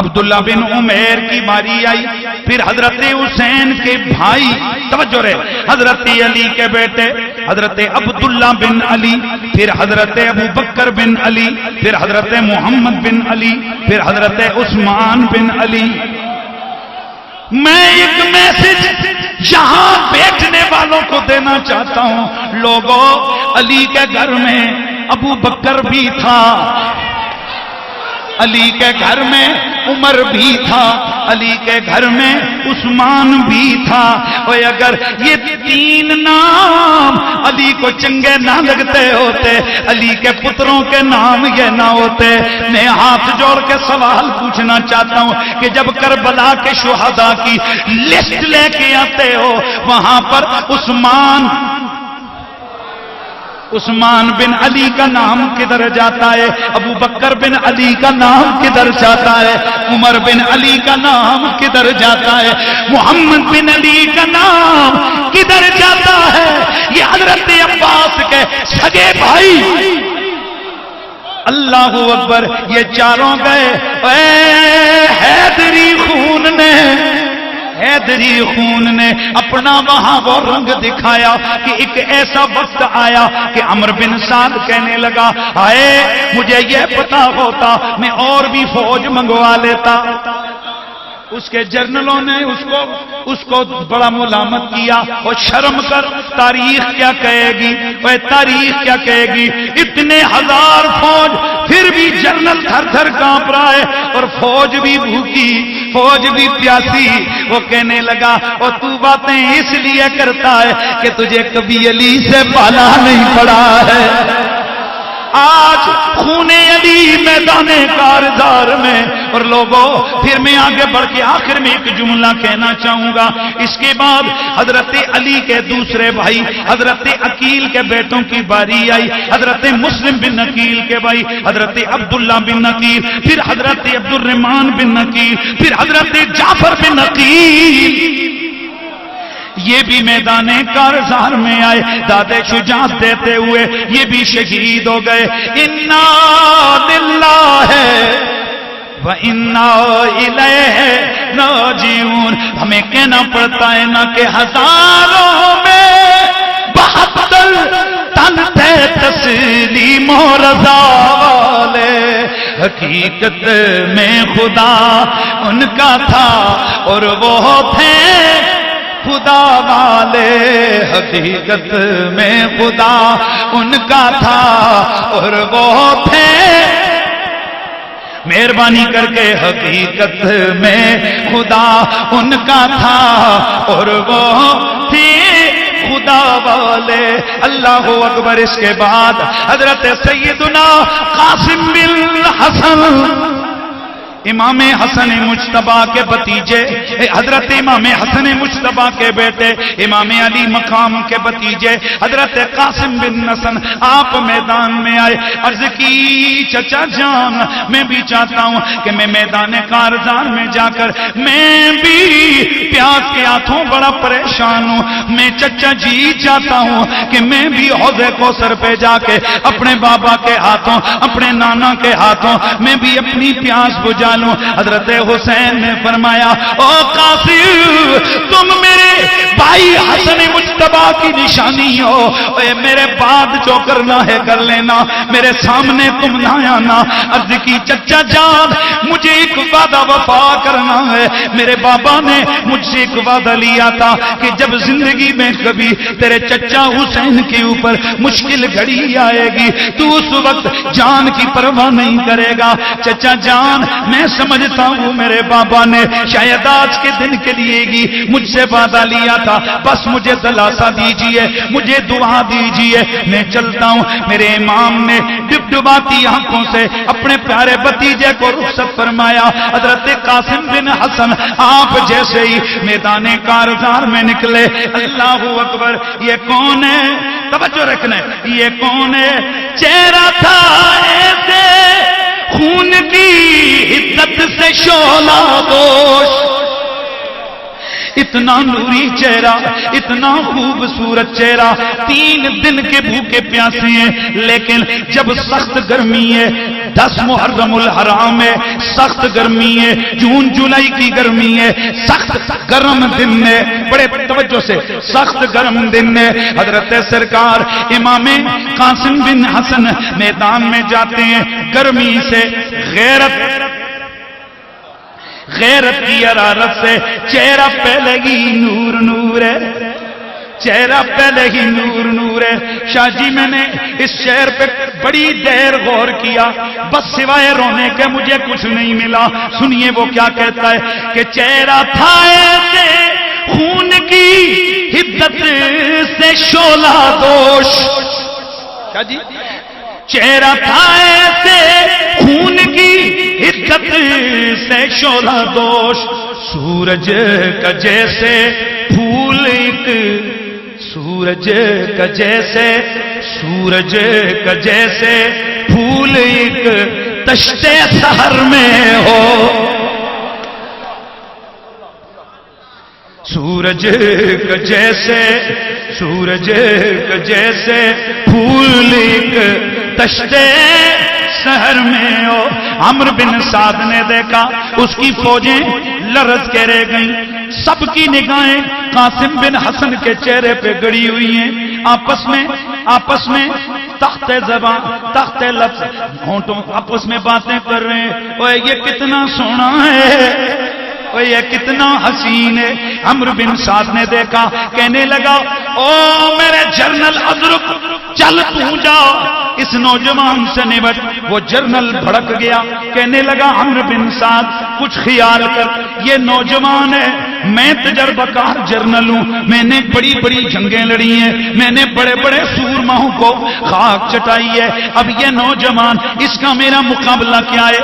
عبداللہ بن عمیر کی باری آئی، پھر حضرت حسین کے بھائی، توجہ رہے، حضرت علی کے بیٹے حضرت عبداللہ بن علی، پھر حضرت ابو بکر بن علی، پھر حضرت محمد بن علی، پھر حضرت عثمان بن علی۔ میں ایک میسج یہاں بیٹھنے والوں کو دینا چاہتا ہوں، لوگوں علی کے گھر میں ابو بکر بھی تھا، علی کے گھر میں عمر بھی تھا، علی کے گھر میں عثمان بھی تھا، اور اگر یہ تین نام علی کو چنگے نہ لگتے ہوتے، علی کے پتروں کے نام یہ نہ ہوتے۔ میں ہاتھ جوڑ کے سوال پوچھنا چاہتا ہوں کہ جب کربلا کے شہداء کی لسٹ لے کے آتے ہو، وہاں پر عثمان بن علی کا نام کدھر جاتا ہے؟ ابو بکر بن علی کا نام کدھر جاتا ہے؟ عمر بن علی کا نام کدھر جاتا ہے؟ محمد بن علی کا نام کدھر جاتا ہے؟ یہ حضرت عباس کے سگے بھائی، اللہ اکبر، یہ چاروں گئے۔ اے حیدری خون نے اپنا وہاں وہ رنگ دکھایا کہ ایک ایسا وقت آیا کہ عمر بن سعد کہنے لگا ہائے مجھے یہ پتا ہوتا میں اور بھی فوج منگوا لیتا۔ اس کے جرنلوں نے اس کو بڑا ملامت کیا، اور شرم کر تاریخ کیا کہے گی؟ وہ تاریخ کیا کہے گی؟ اتنے ہزار فوج پھر بھی جنرل تھر تھر کانپ رہا ہے اور فوج بھی بھوکی، فوج بھی پیاسی۔ وہ کہنے لگا اور تو باتیں اس لیے کرتا ہے کہ تجھے کبھی علی سے پالا نہیں پڑا ہے۔ آج خون علی میدان کارزار میں۔ اور لوگوں پھر میں آگے بڑھ کے آخر میں ایک جملہ کہنا چاہوں گا، اس کے بعد حضرت علی کے دوسرے بھائی حضرت عقیل کے بیٹوں کی باری آئی، حضرت مسلم بن عقیل کے بھائی حضرت عبداللہ بن عقیل، پھر حضرت عبد الرحمن بن عقیل، پھر حضرت جعفر بن عقیل، یہ بھی میدان کارزار میں آئے، دادے شجاعت دیتے ہوئے یہ بھی شہید ہو گئے۔ انا للہ وَإِنَّا إِلَيْهِ رَاجِعُونَ۔ ہمیں کہنا پڑتا ہے نا کہ ہزاروں میں 72 تن تھے تسلیم و رضا والے، حقیقت میں خدا ان کا تھا اور وہ تھے خدا والے، حقیقت میں خدا ان کا تھا اور وہ تھے، مہربانی کر کے حقیقت میں خدا ان کا تھا اور وہ تھے خدا والے۔ اللہ اکبر۔ اس کے بعد حضرت سیدنا قاسم بن حسن، امام حسن مجتبی کے بھتیجے، حضرت امام حسن مجتبی کے بیٹے امام علی مقام کے بھتیجے حضرت قاسم بن حسن، آپ میدان میں آئے، عرض کی چچا جان میں بھی چاہتا ہوں کہ میں میدان کارزار میں جا کر میں بھی پیاس کے ہاتھوں بڑا پریشان ہوں، میں چچا جی چاہتا ہوں کہ میں بھی حوض کوثر پہ جا کے اپنے بابا کے ہاتھوں اپنے نانا کے ہاتھوں میں بھی اپنی پیاس بجھا لوں۔ حضرت حسین نے فرمایا او قاسم تم میرے بھائی حسن مجتبی کی نشانی ہو، اے میرے بعد جو کرنا ہے کر لینا، میرے سامنے تم نہ آنا۔ عرض کی چچا جان مجھے ایک وعدہ وفا کرنا ہے، میرے بابا نے مجھ سے ایک وعدہ لیا تھا کہ جب زندگی میں کبھی تیرے چچا حسین کے اوپر مشکل گھڑی آئے گی تو اس وقت جان کی پرواہ نہیں کرے گا۔ چچا جان میں سمجھتا ہوں میرے بابا نے شاید آج کے دن کے لیے گی مجھ سے وعدہ لیا تھا، بس مجھے دلاسا دیجئے، مجھے دعا دیجئے، میں چلتا ہوں۔ میرے امام نے ڈبڈباتی آنکھوں سے اپنے پیارے بھتیجے کو رخصت فرمایا۔ حضرت قاسم بن حسن آپ جیسے ہی میدان کارزار میں نکلے، اللہ اکبر، یہ کون ہے؟ توجہ رکھنا، یہ کون ہے؟ چہرہ تھا ایسے خون کی حدت سے شعلہ دوش، اتنا نوری چہرہ، اتنا خوبصورت چہرہ، 3 دن کے بھوکے پیاسے ہیں، لیکن جب سخت گرمی ہے، 10 محرم الحرام ہے، سخت گرمی ہے، جون جولائی کی گرمی ہے، سخت گرم دن ہے، بڑے توجہ سے سخت گرم دن ہے۔ حضرت سرکار امام قاسم بن حسن میدان میں جاتے ہیں، گرمی سے غیرت کی حرارت سے چہرہ پہلے ہی نور نور ہے، چہرہ پہلے ہی نور نور ہے۔ شاہ جی میں نے اس شعر پہ بڑی دیر غور کیا، بس سوائے رونے کے مجھے کچھ نہیں ملا۔ سنیے وہ کیا کہتا ہے کہ چہرہ تھا ایسے خون کی حدت سے شعلہ دوش، کیا جی؟ چہرہ تھا ایسے خون کی حدت سے شعلہ دوش، سورج کا جیسے پھول ایک، سورج کا جیسے، سورج کا جیسے پھول ایک تشتے سحر میں ہو، سورج کا جیسے، سورج کا جیسے پھول ایک تشتے شہر میں ہو۔ عمرو بن سعد نے دیکھا اس کی فوجیں لرز کے رہ گئیں، سب کی نگاہیں قاسم بن حسن کے چہرے پہ گڑی ہوئی ہیں، آپس میں تخت زبان تخت لفظ ہونٹوں آپس میں باتیں کر رہے ہیں، اوے یہ کتنا سونا ہے، وہ یہ کتنا حسین ہے۔ عمرو بن سعد نے دیکھا، کہنے لگا او میرے جنرل ازرق چل تو جا اس نوجوان سے نبٹ۔ وہ جنرل بھڑک گیا، کہنے لگا عمرو بن سعد کچھ خیال کر، یہ نوجوان ہے، میں تجربہ کار جنرل ہوں، میں نے بڑی بڑی جنگیں لڑی ہیں، میں نے بڑے بڑے سورماؤں کو خاک چٹائی ہے، اب یہ نوجوان اس کا میرا مقابلہ کیا ہے؟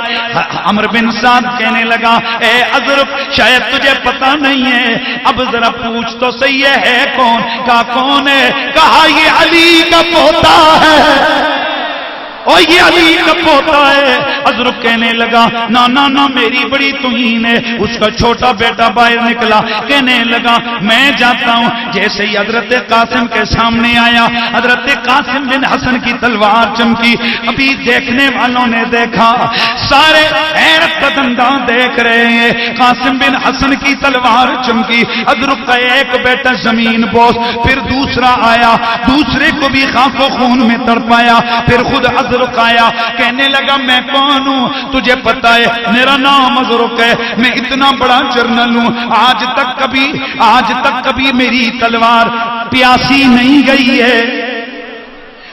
عمرو بن سعد کہنے لگا اے ازرق شاید تجھے پتہ نہیں ہے، اب ذرا پوچھ تو صحیح ہے کون؟ کہا کون ہے؟ کہا یہ علی کا پوتا ہے، اور یہ علی کا پوتا ہے۔ ازرق کہنے لگا نا نا نا میری بڑی توہین ہے۔ اس کا چھوٹا بیٹا باہر نکلا، کہنے لگا میں جاتا ہوں۔ جیسے ہی حضرت قاسم کے سامنے آیا، حضرت قاسم بن حسن کی تلوار چمکی۔ ابھی دیکھنے والوں نے دیکھا، سارے حیرت زدہ دیکھ رہے ہیں، قاسم بن حسن کی تلوار چمکی، ازرق کا ایک بیٹا زمین بوس، پھر دوسرا آیا، دوسرے کو بھی خاک و خون میں تڑپایا، پھر خود ازرق آیا، کہنے لگا میں کون ہوں تجھے پتا ہے؟ میرا نام ازرق ہے، میں اتنا بڑا جنرل ہوں، آج تک کبھی میری تلوار پیاسی نہیں گئی ہے،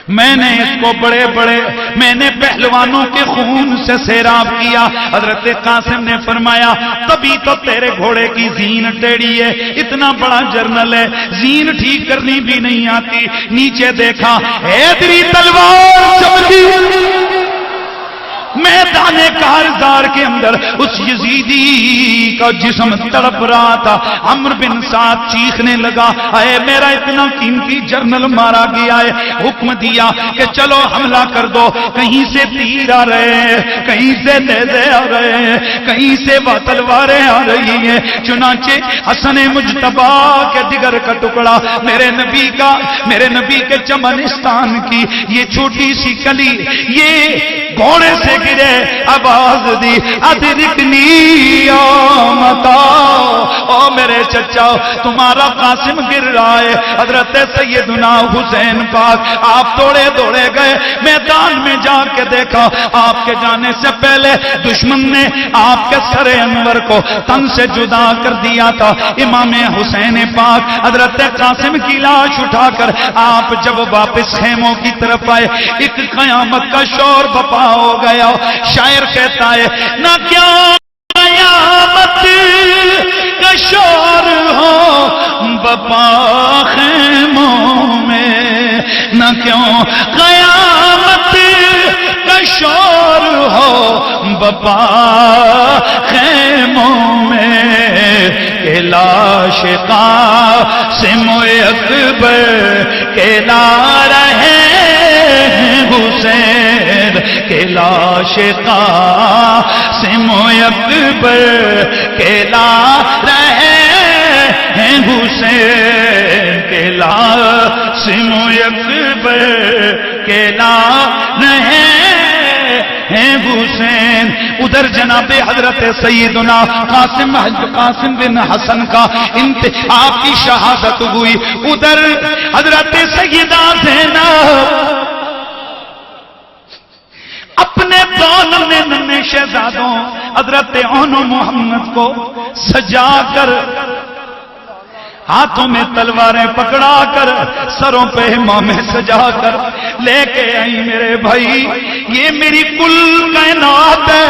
میں نے اس کو میں نے پہلوانوں کے خون سے سیراب کیا۔ حضرت قاسم نے فرمایا تبھی تو تیرے گھوڑے کی زین ٹیڑھی ہے، اتنا بڑا جرنل ہے، زین ٹھیک کرنی بھی نہیں آتی۔ نیچے دیکھا حیدری تلوار چمکی، میدان کارزار کے اندر اس یزیدی کا جسم تڑپ رہا تھا۔ عمرو بن سعد چیخنے لگا اے میرا اتنا قیمتی جرنل مارا گیا ہے، حکم دیا کہ چلو حملہ کر دو، کہیں سے تیر آ رہے ہیں، کہیں سے نیزے آ رہے ہیں، کہیں سے تلواریں آ رہی ہیں۔ چنانچہ حسن مجتبی کے جگر کا ٹکڑا، میرے نبی کے چمنستان کی یہ چھوٹی سی کلی، یہ گھوڑے سے گرے، آواز دی ادرکنی آمتا، او میرے چچا تمہارا قاسم گر رہا ہے۔ حضرت سیدنا حسین پاک آپ دوڑے گئے، میدان میں جا کے دیکھا، آپ کے جانے سے پہلے دشمن نے آپ کے سر انور کو تن سے جدا کر دیا تھا۔ امام حسین پاک حضرت قاسم کی لاش اٹھا کر آپ جب واپس خیموں کی طرف آئے، ایک قیامت کا شور بپا ہو گیا۔ شاعر کہتا ہے نہ کیا قیامت کا شور ہو بپا خیموں میں، نہ کیوں قیامت کا شور ہو بپا خیموں میں، کہ لاش قاسم اکبر کے لا رہے حسین، کہ لاش قاسم اکبر کے لا رہے ہیں حسین، کہ قاسم اکبر کے لا رہے ہیں حسین۔ ادھر جناب حضرت سیدنا قاسم بن حسن کا آپ کی شہادت ہوئی، ادھر حضرت سیدہ زینب اپنے دونوں ننے شہزادوں حضرت اون محمد کو سجا کر، ہاتھوں میں تلواریں پکڑا کر، سروں پہ امامے سجا کر لے کے آئی۔ میرے بھائی یہ میری کل کائنات ہے،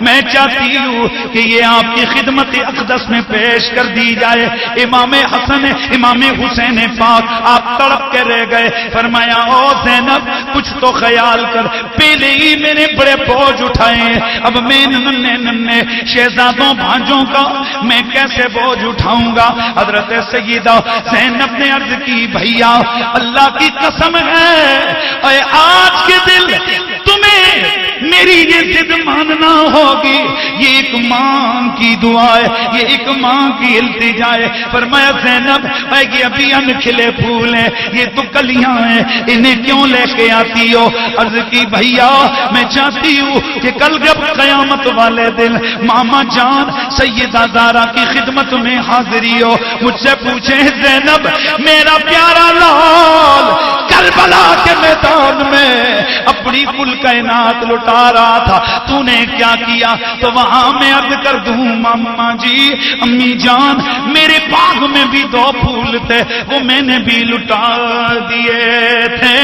میں چاہتی ہوں کہ یہ آپ کی خدمت اقدس میں پیش کر دی جائے۔ امام حسین پاک آپ تڑپ کے رہ گئے، فرمایا او زینب کچھ تو خیال کر، پہلے ہی میں نے بڑے بوجھ اٹھائے ہیں، اب میں ننے شہزادوں بھانجوں کا میں کیسے بوجھ اٹھاؤں گا؟ حضرت سیدہ زینب نے عرض کی بھیا اللہ کی قسم ہے اے آج کے دل تمہیں میری یہ ضد ماننا ہوگی، یہ ایک ماں کی دعا ہے، یہ ایک ماں کی التجا ہے۔ فرمایا زینب یہ ابھی انکھلے پھول ہیں، یہ تو کلیاں ہیں، انہیں کیوں لے کے آتی ہو؟ عرض کی بھیا میں چاہتی ہوں کہ کل جب قیامت والے دن ماما جان سیدہ زہرا کی خدمت میں حاضری ہو، مجھ سے پوچھیں زینب میرا پیارا لال کربلا کے کے میدان میں اپنی کل کائنات لٹا رہا تھا، تو نے کیا کیا؟ تو وہاں میں عرض کر دوں ماما جی، امی جان، میرے باغ میں بھی 2 پھول تھے، وہ میں نے بھی لٹا دیے تھے۔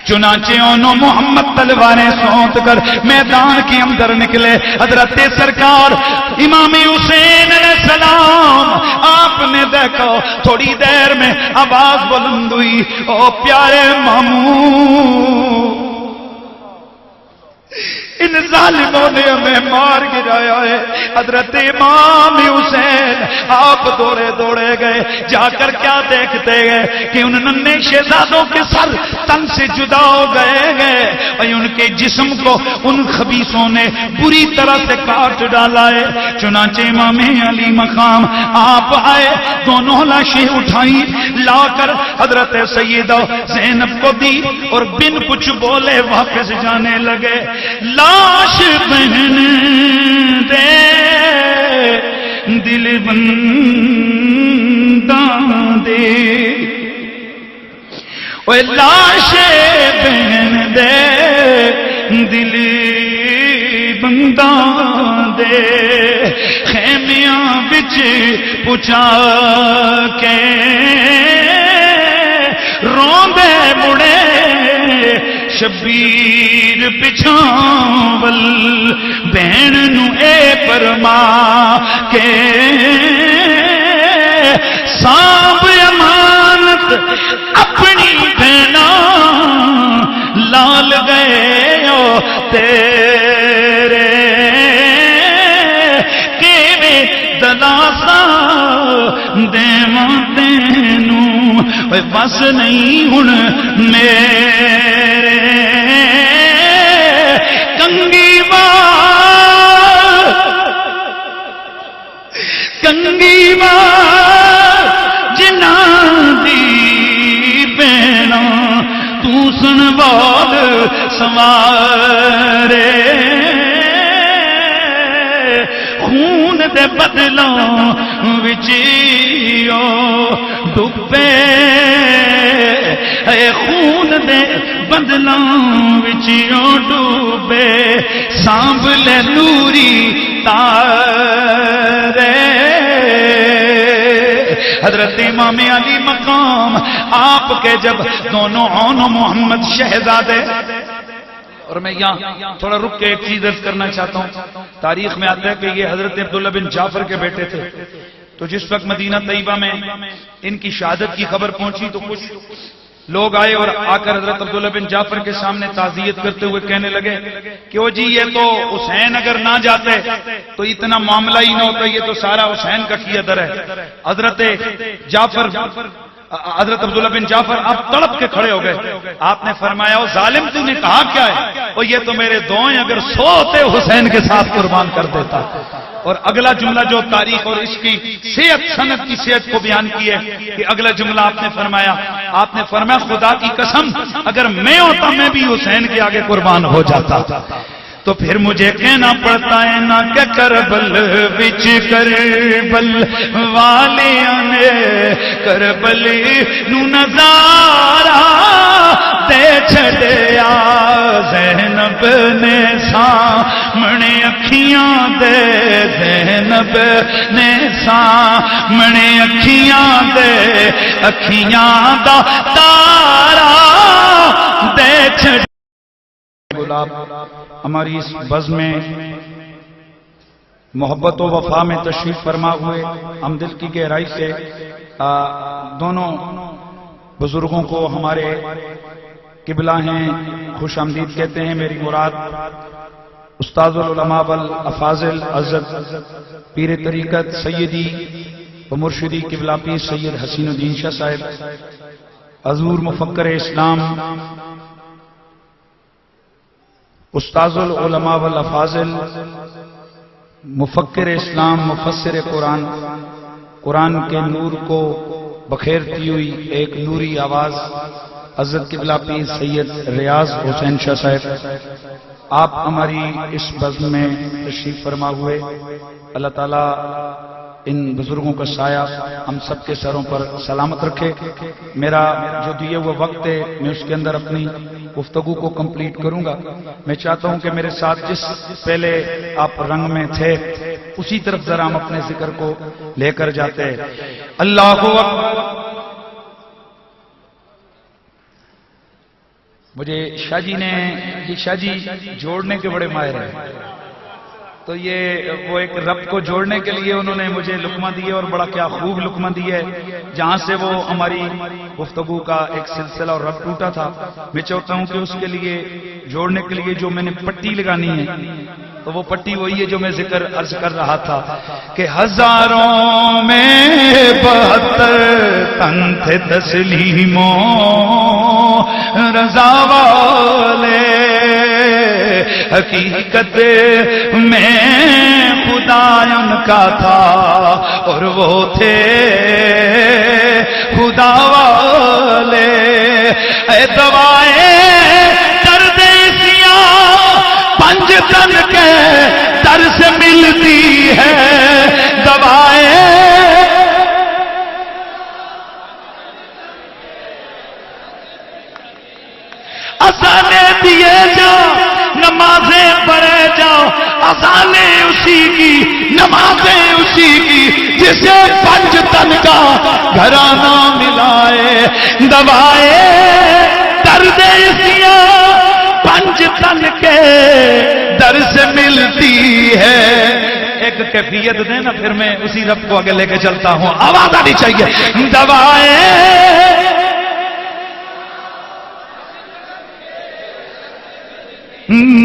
چنانچہ انہوں محمد تلواریں سونت کر میدان کے اندر نکلے۔ حضرت سرکار امام حسین علیہ السلام آپ نے دیکھا، تھوڑی دیر میں آواز بلند ہوئی، او پیارے ماموں، ان ظالموں نے ہمیں مار گرایا ہے۔ حضرت امام حسین آپ دوڑے گئے، جا کر کیا دیکھتے گئے کہ ان ننھے شہزادوں کے سر تن سے جدا ہو گئے اور ان کے جسم کو ان خبیثوں نے بری طرح سے کاٹ ڈالا ہے۔ چنانچہ امام علی مقام آپ آئے، دونوں لاشیں اٹھائیں، لا کر حضرت سیدہ زینب کو دی اور بن کچھ بولے واپس جانے لگے۔ لاش بہن دے دل بندہ دے، اوہ لاش بہن دے دل بندہ دے، خیمیاں بچ پچا کے روندے مڑے شبیر پچھاول، بہن نو اے فرما کے سانب امانت اپنی بہنا، لال گئے او تیرے کیویں دلاسا دیواں تینوں، بس نہیں ہن میرے کنگی مار جنہاں دی بہنا، تو سنوال سوارے، خون دے بدلاں وچیو ڈبے، اے خون دے بدلاں وچیو ڈبے، سانب لے نوری تارے۔ حضرت امام علی مقام آپ کے جب دونوں عون و محمد شہزادے، اور میں یہاں تھوڑا رک کے ایک چیز عرض کرنا چاہتا ہوں، تاریخ میں آتا ہے کہ یہ حضرت عبداللہ بن جعفر کے بیٹے تھے، تو جس وقت مدینہ طیبہ میں ان کی شہادت کی خبر پہنچی تو کچھ لوگ آئے اور آ کر حضرت عبداللہ بن جعفر کے سامنے تعزیت کرتے ہوئے کہنے لگے کہ وہ جی یہ تو حسین اگر نہ جاتے تو اتنا معاملہ ہی نہ ہوتا، یہ تو سارا حسین کا کیا در ہے۔ حضرت عبداللہ بن جعفر آپ تڑپ کے کھڑے ہو گئے۔ آپ نے فرمایا او ظالم تو نے کہا کیا ہے؟ اور یہ تو میرے دو ہیں، اگر 100 ہوتے حسین کے ساتھ قربان کر دیتا۔ اور اگلا جملہ جو تاریخ اور اس کی صحت سند کی صحت کو بیان کی ہے کہ اگلا جملہ آپ نے فرمایا خدا کی قسم اگر میں ہوتا میں بھی حسین کے آگے قربان ہو جاتا۔ تو پھر مجھے کہنا پڑتا ہے نا کہ کربل وچ کربل والیاں نے کربل نو نظارہ دے چھڑیا، زینب نے سامنے اکھیاں دے، زینب نے سامنے اکھیاں دے، اکھیاں دا تارا دے چھڑیا۔ ہماری اس بزم میں محبت و وفا میں تشریف فرما ہوئے، ہم دل کی گہرائی سے دونوں بزرگوں کو ہمارے قبلہ ہیں خوش آمدید کہتے ہیں۔ میری مراد استاد العلماء والافاضل حضرت پیر طریقت سیدی و مرشدی قبلہ پیر سید حسین الدین شاہ صاحب، حضور مفکر اسلام، استاذ العلماء والافاضل، مفکر اسلام، مفسر قرآن، قرآن کے نور کو بکھیرتی ہوئی ایک نوری آواز حضرت قبلہ پیر سید ریاض حسین شاہ صاحب، آپ ہماری اس بزم میں تشریف فرما ہوئے، اللہ تعالیٰ ان بزرگوں کا سایہ ہم سب کے سروں پر سلامت رکھے۔ میرا جو دیے ہوئے وقت ہے میں اس کے اندر اپنی گفتگو کو کمپلیٹ کروں گا۔ میں چاہتا ہوں کہ میرے ساتھ جس پہلے آپ رنگ میں تھے اسی طرف ذرا ہم اپنے ذکر کو لے کر جاتے ہیں۔ اللہ اکبر۔ مجھے شاہ جی جوڑنے کے بڑے ماہر ہیں، تو یہ وہ ایک رب کو جوڑنے کے لیے انہوں نے مجھے لقمہ دیے، اور بڑا کیا خوب لقمہ دیے ہے، جہاں سے وہ ہماری گفتگو کا ایک سلسلہ اور رب ٹوٹا تھا۔ میں چاہتا ہوں کہ اس کے لیے جوڑنے کے لیے جو میں نے پٹی لگانی ہے، تو وہ پٹی وہی ہے جو میں ذکر عرض کر رہا تھا کہ ہزاروں میں 72 تن تھے تسلیموں رضا والے، حقیقت میں خدا ان کا تھا اور وہ تھے خدا والے۔ اے دوائے درد سیاہ پنج تن کے در سے ملتی ہے، دوائے اذانے دیے جاؤ نمازیں پڑھے جاؤ، اذانیں اسی کی نمازیں اسی کی جسے پنج تن کا گھرانہ ملائے، دوائے درد سیاہ پنج تن کے در سے ملتی ہے۔ ایک کیفیت دینا پھر میں اسی رب کو آگے لے کے چلتا ہوں، آواز آنی چاہیے۔ دوائے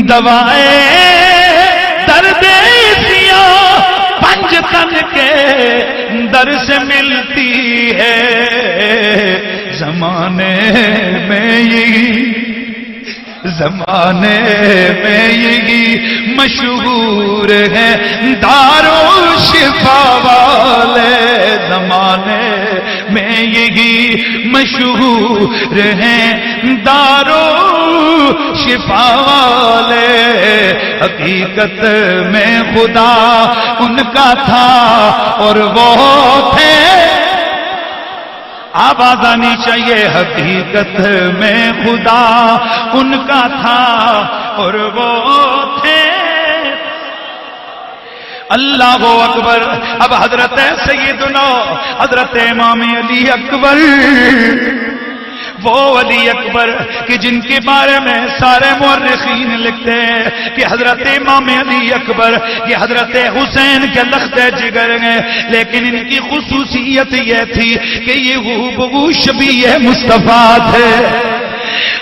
دوائے درد سیاہ پنج تن کے در سے ملتی ہے، زمانے میں یہی مشہور ہے دارو شفا والے، زمانے میں یہی مشہور ہیں دارو شفا والے، حقیقت میں خدا ان کا تھا اور وہ تھے، آواز آنی چاہیے، حقیقت میں خدا ان کا تھا اور وہ تھے۔ اللہ اکبر۔ اب حضرت سیدنا حضرت امام علی اکبر، وہ علی اکبر کہ جن کے بارے میں سارے مورخین لکھتے ہیں کہ حضرت امام علی اکبر یہ حضرت حسین کے لخت جگر ہیں، لیکن ان کی خصوصیت یہ تھی کہ یہ ہو شبیہ مصطفیٰ تھے۔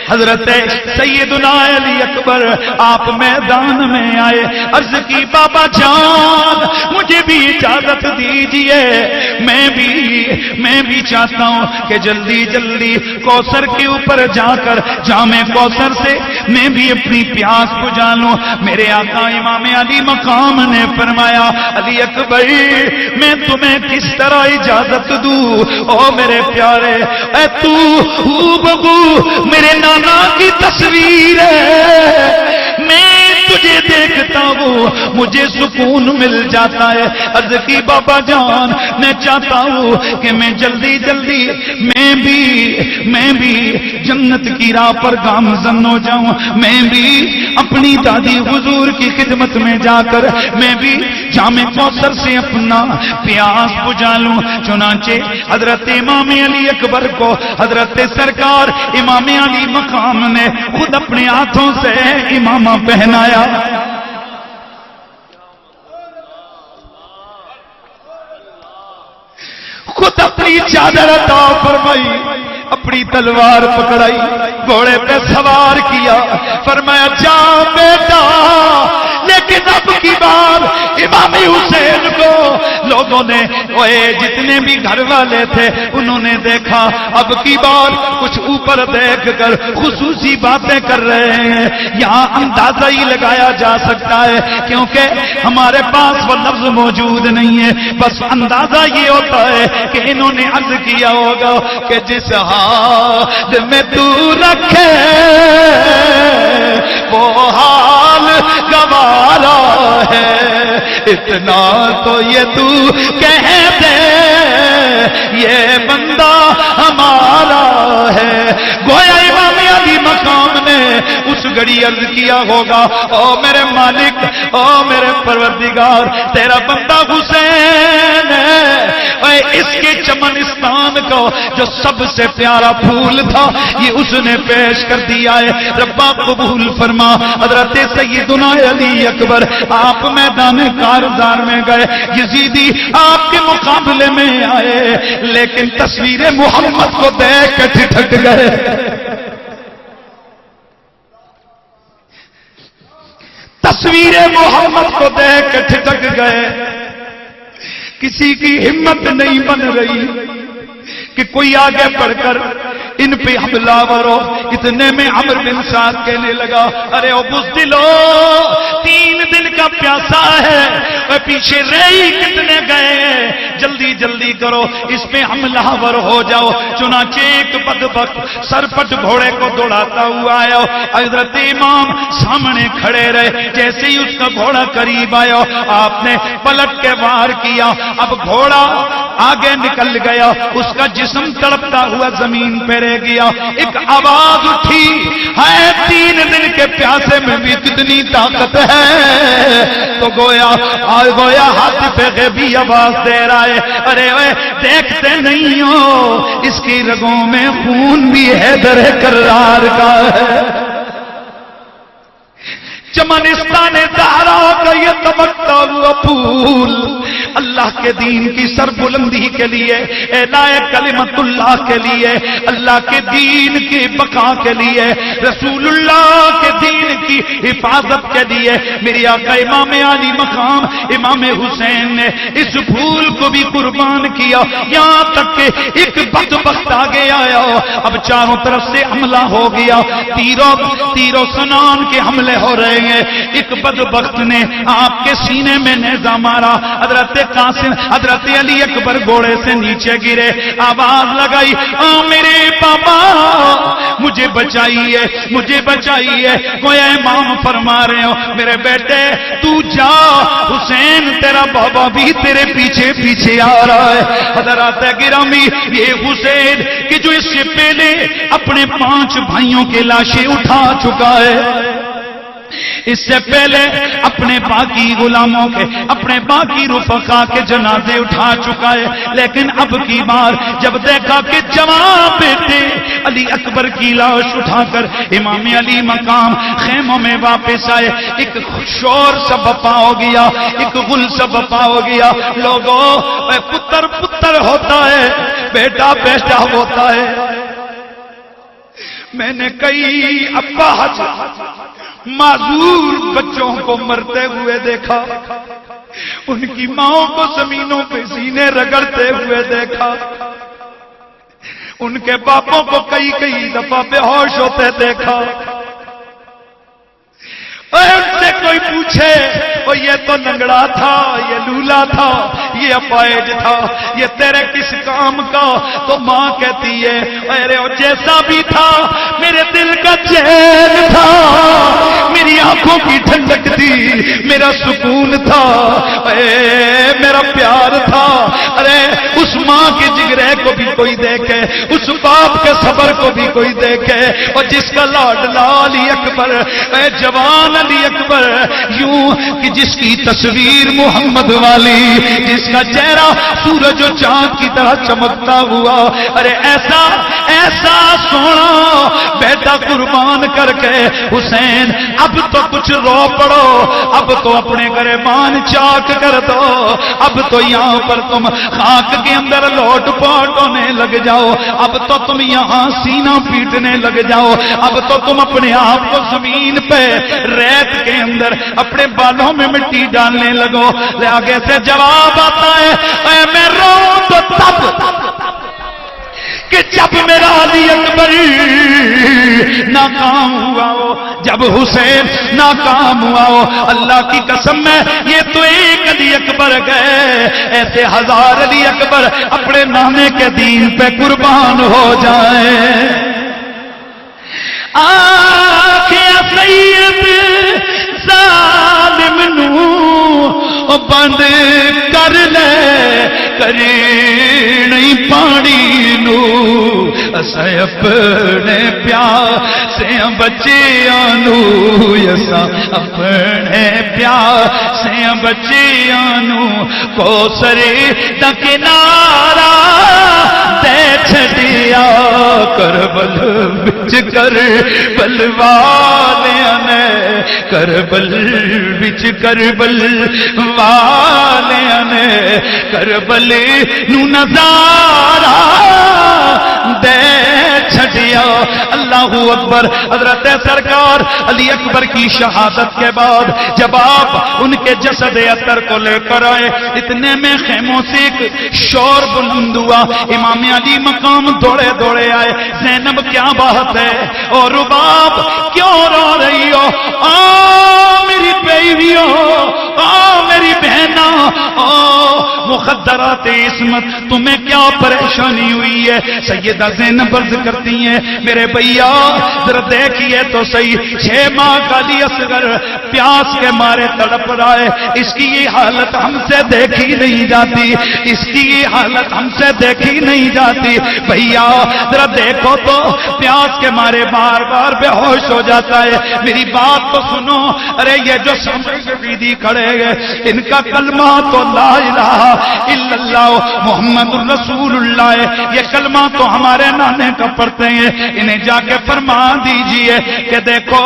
حضرت سیدنا علی اکبر آپ میدان میں آئے، عرض کی بابا جان مجھے بھی اجازت دیجئے، میں بھی چاہتا ہوں کہ جلدی جلدی کوثر کے اوپر جا کر جام کوثر سے میں بھی اپنی پیاس بجھا لوں۔ میرے آقا امام علی مقام نے فرمایا، علی اکبر میں تمہیں کس طرح اجازت دوں؟ او میرے پیارے، اے تو بگو میرے نانا کی تصویر ہے، میں تجھے دیکھتا ہوں مجھے سکون مل جاتا ہے۔ عرض کی بابا جان میں چاہتا ہوں کہ میں جلدی جلدی میں بھی جنت کی راہ پر گامزن ہو جاؤں، میں بھی اپنی دادی حضور کی خدمت میں جا کر میں بھی جام کوثر سے اپنا پیاس بجھا لوں۔ چنانچہ حضرت امام علی اکبر کو حضرت سرکار امام علی مقام نے خود اپنے ہاتھوں سے امامہ پہنایا۔ خود اپنی چادر عطا فرمائی، اپنی تلوار پکڑائی، گھوڑے پہ سوار کیا، فرمایا جا بیٹا، لیکن اب کی بار امام حسین کو لوگوں نے جتنے بھی گھر والے تھے انہوں نے دیکھا اب کی بار کچھ اوپر دیکھ کر خصوصی باتیں کر رہے ہیں. یہاں اندازہ ہی لگایا جا سکتا ہے کیونکہ ہمارے پاس وہ لفظ موجود نہیں ہے, بس اندازہ یہ ہوتا ہے کہ انہوں نے عرض کیا ہوگا کہ جس حال میں تو رکھے وہ حال گوارا ہے, اتنا تو یہ تو کہہ دے یہ بندہ ہمارا ہے. گویا امام علی مقام نے اس گھڑی عرض کیا ہوگا او میرے مالک, او میرے پروردگار, تیرا بندہ حسین ہے, اس کے چمنستان کو جو سب سے پیارا پھول تھا یہ اس نے پیش کر دیا ہے. ربا قبول فرما. حضرت سیدنا علی اکبر آپ میدان کارزار میں گئے, یزیدی آپ کے مقابلے میں آئے لیکن تصویر محمد کو دیکھ کے ٹھٹک گئے. تصویر محمد کو دیکھ کے ٹھٹک گئے. کسی کی ہمت نہیں بن رہی کہ کوئی آگے بڑھ کر ان پہ حملہ ورو. اتنے میں عمر بن سعد کہنے لگا ارے او بزدلو 3 دن کا پیاسا ہے, پیچھے رہی کتنے گئے, جلدی جلدی کرو اس پہ حملہ ور ہو جاؤ. چنانچہ ایک بدبخت سرپٹ گھوڑے کو دوڑاتا ہوا آیا. حضرت امام سامنے کھڑے رہے. جیسے ہی اس کا گھوڑا قریب آیا آپ نے پلٹ کے وار کیا. اب گھوڑا آگے نکل گیا, اس کا جسم تڑپتا ہوا زمین پہ رہ گیا. ایک آواز اٹھی ہے 3 دن کے پیاسے میں بھی کتنی طاقت ہے. تو گویا ہاتھ پہ غیبی آواز دے رہا ہے ارے دیکھتے نہیں ہو اس کی رگوں میں خون بھی حیدر کرار کا ہے. چمنستان زہرا کا یہ تمکتا ہوا پھول اللہ کے دین کی سر بلندی کے لیے, اعلاء کلمت اللہ کے لیے, اللہ کے دین کی بقا کے لیے, رسول اللہ کے دین کی حفاظت کے لیے میری آقا امام علی مقام امام حسین نے اس پھول کو بھی قربان کیا. یہاں تک کہ ایک بدبخت آگے آیا. اب چاروں طرف سے حملہ ہو گیا, تیروں سنان کے حملے ہو رہے ہیں. ایک بدبخت نے آپ کے سینے میں نیزہ مارا. حضرت قاسم حضرت علی اکبر گھوڑے سے نیچے گرے. آواز لگائی میرے پاپا مجھے بچائیے, مجھے بچائیے. کوئی امام فرما رہے ہو میرے بیٹے تو جا, حسین تیرا بابا بھی تیرے پیچھے پیچھے آ رہا ہے. حضرات گرامی یہ حسین کہ جو اس سے پہلے اپنے 5 بھائیوں کے لاشیں اٹھا چکا ہے, اس سے پہلے اپنے باقی غلاموں کے اپنے باقی رفقا کے جنازے اٹھا چکا ہے. لیکن اب کی بار جب دیکھا کہ جوان بیٹے علی اکبر کی لاش اٹھا کر امام علی مقام خیموں میں واپس آئے, ایک شور سا بپا ہو گیا, ایک غل سا بپا ہو گیا. لوگوں پتر پتر ہوتا ہے, بیٹا بیٹا ہوتا ہے. میں نے کئی ابا معذور بچوں کو مرتے ہوئے دیکھا, ان کی ماؤں کو زمینوں پہ سینے رگڑتے ہوئے دیکھا, ان کے باپوں کو کئی دفعہ بے ہوش ہوتے دیکھا. ان سے کوئی پوچھے وہ یہ تو لنگڑا تھا, یہ لولا تھا, یہ اپائج تھا, یہ تیرے کس کام کا؟ تو ماں کہتی ہے ارے وہ جیسا بھی تھا میرے دل کا چین تھا, میری آنکھوں کی ٹھنڈک تھی, میرا سکون تھا, میرا پیار تھا. ارے اس ماں کے جگرے کو بھی کوئی دیکھے, اس باپ کے صبر کو بھی کوئی دیکھے, اور جس کا لاڈلا علی اکبر جوان علی اکبر یوں کہ جس کی تصویر محمد والی, جس کا چہرہ سورج و چاند کی طرح چمکتا ہوا, ارے ایسا ایسا سونا بیٹا قربان کر کے حسین اب تو کچھ رو پڑو, اب تو اپنے گریبان چاک کر دو, اب تو یہاں پر تم خاک کے اندر لوٹ پوٹ ہونے لگ جاؤ، اب تو تم یہاں سینہ پیٹنے لگ جاؤ، اب تو تم اپنے آپ کو زمین پہ ریت کے اندر اپنے بالوں میں مٹی ڈالنے لگو۔ آگے سے جواب آتا ہے اے میں رو تو تب کہ جب میرا علی اکبر ناکام ہوا ہو، جب حسین ناکام ہوا ہو۔ اللہ کی قسم ہے یہ تو ایک علی اکبر گئے، ایسے ہزار علی اکبر اپنے نانے کے دین پہ قربان ہو جائیں۔ آنکھیں سید ظالم نو بند کر لے، کرے نہیں پانی نو اسا اپنے پیاسے بچیاں نو، اسا اپنے پیاسے بچیاں نو کوثرے دا کنارہ دے چھڈیا، کربل وچ کربل والیاں نے، کربل وچ کربل والیاں نے کربل نو نظارہ دے چھڈیا۔ اللہ اکبر۔ حضرت سرکار علی اکبر کی شہادت کے بعد جب آپ ان کے جسد اطہر کو لے کر آئے، اتنے میں خیموں سے ایک شور بلند ہوا، امام علی مقام دوڑے دوڑے آئے، زینب کیا بات ہے، اور رباب کیوں رو رہی ہو، میری بیویوں، میری بہنوں، مخدرات عصمت تمہیں کیا پریشانی ہوئی ہے؟ سیدہ زینب عرض کرتی ہیں میرے بھیا ذرا دیکھیے تو صحیح، 6 ماہ کا علی اصغر پیاس کے مارے تڑپ رہا ہے، اس کی یہ حالت ہم سے دیکھی نہیں جاتی، اس کی یہ حالت ہم سے دیکھی نہیں جاتی، بھیا ذرا دیکھو تو پیاس کے مارے بار بار بے ہوش ہو جاتا ہے، میری بات تو سنو۔ ارے یہ جو سامنے شہیدی کھڑے گئے ان کا کلمہ تو لا الہ الا اللہ محمد الرسول اللہ ہے، یہ کلمہ تو ہمارے نانے کا پڑھتے ہیں، انہیں جا کے فرما دیجئے کہ دیکھو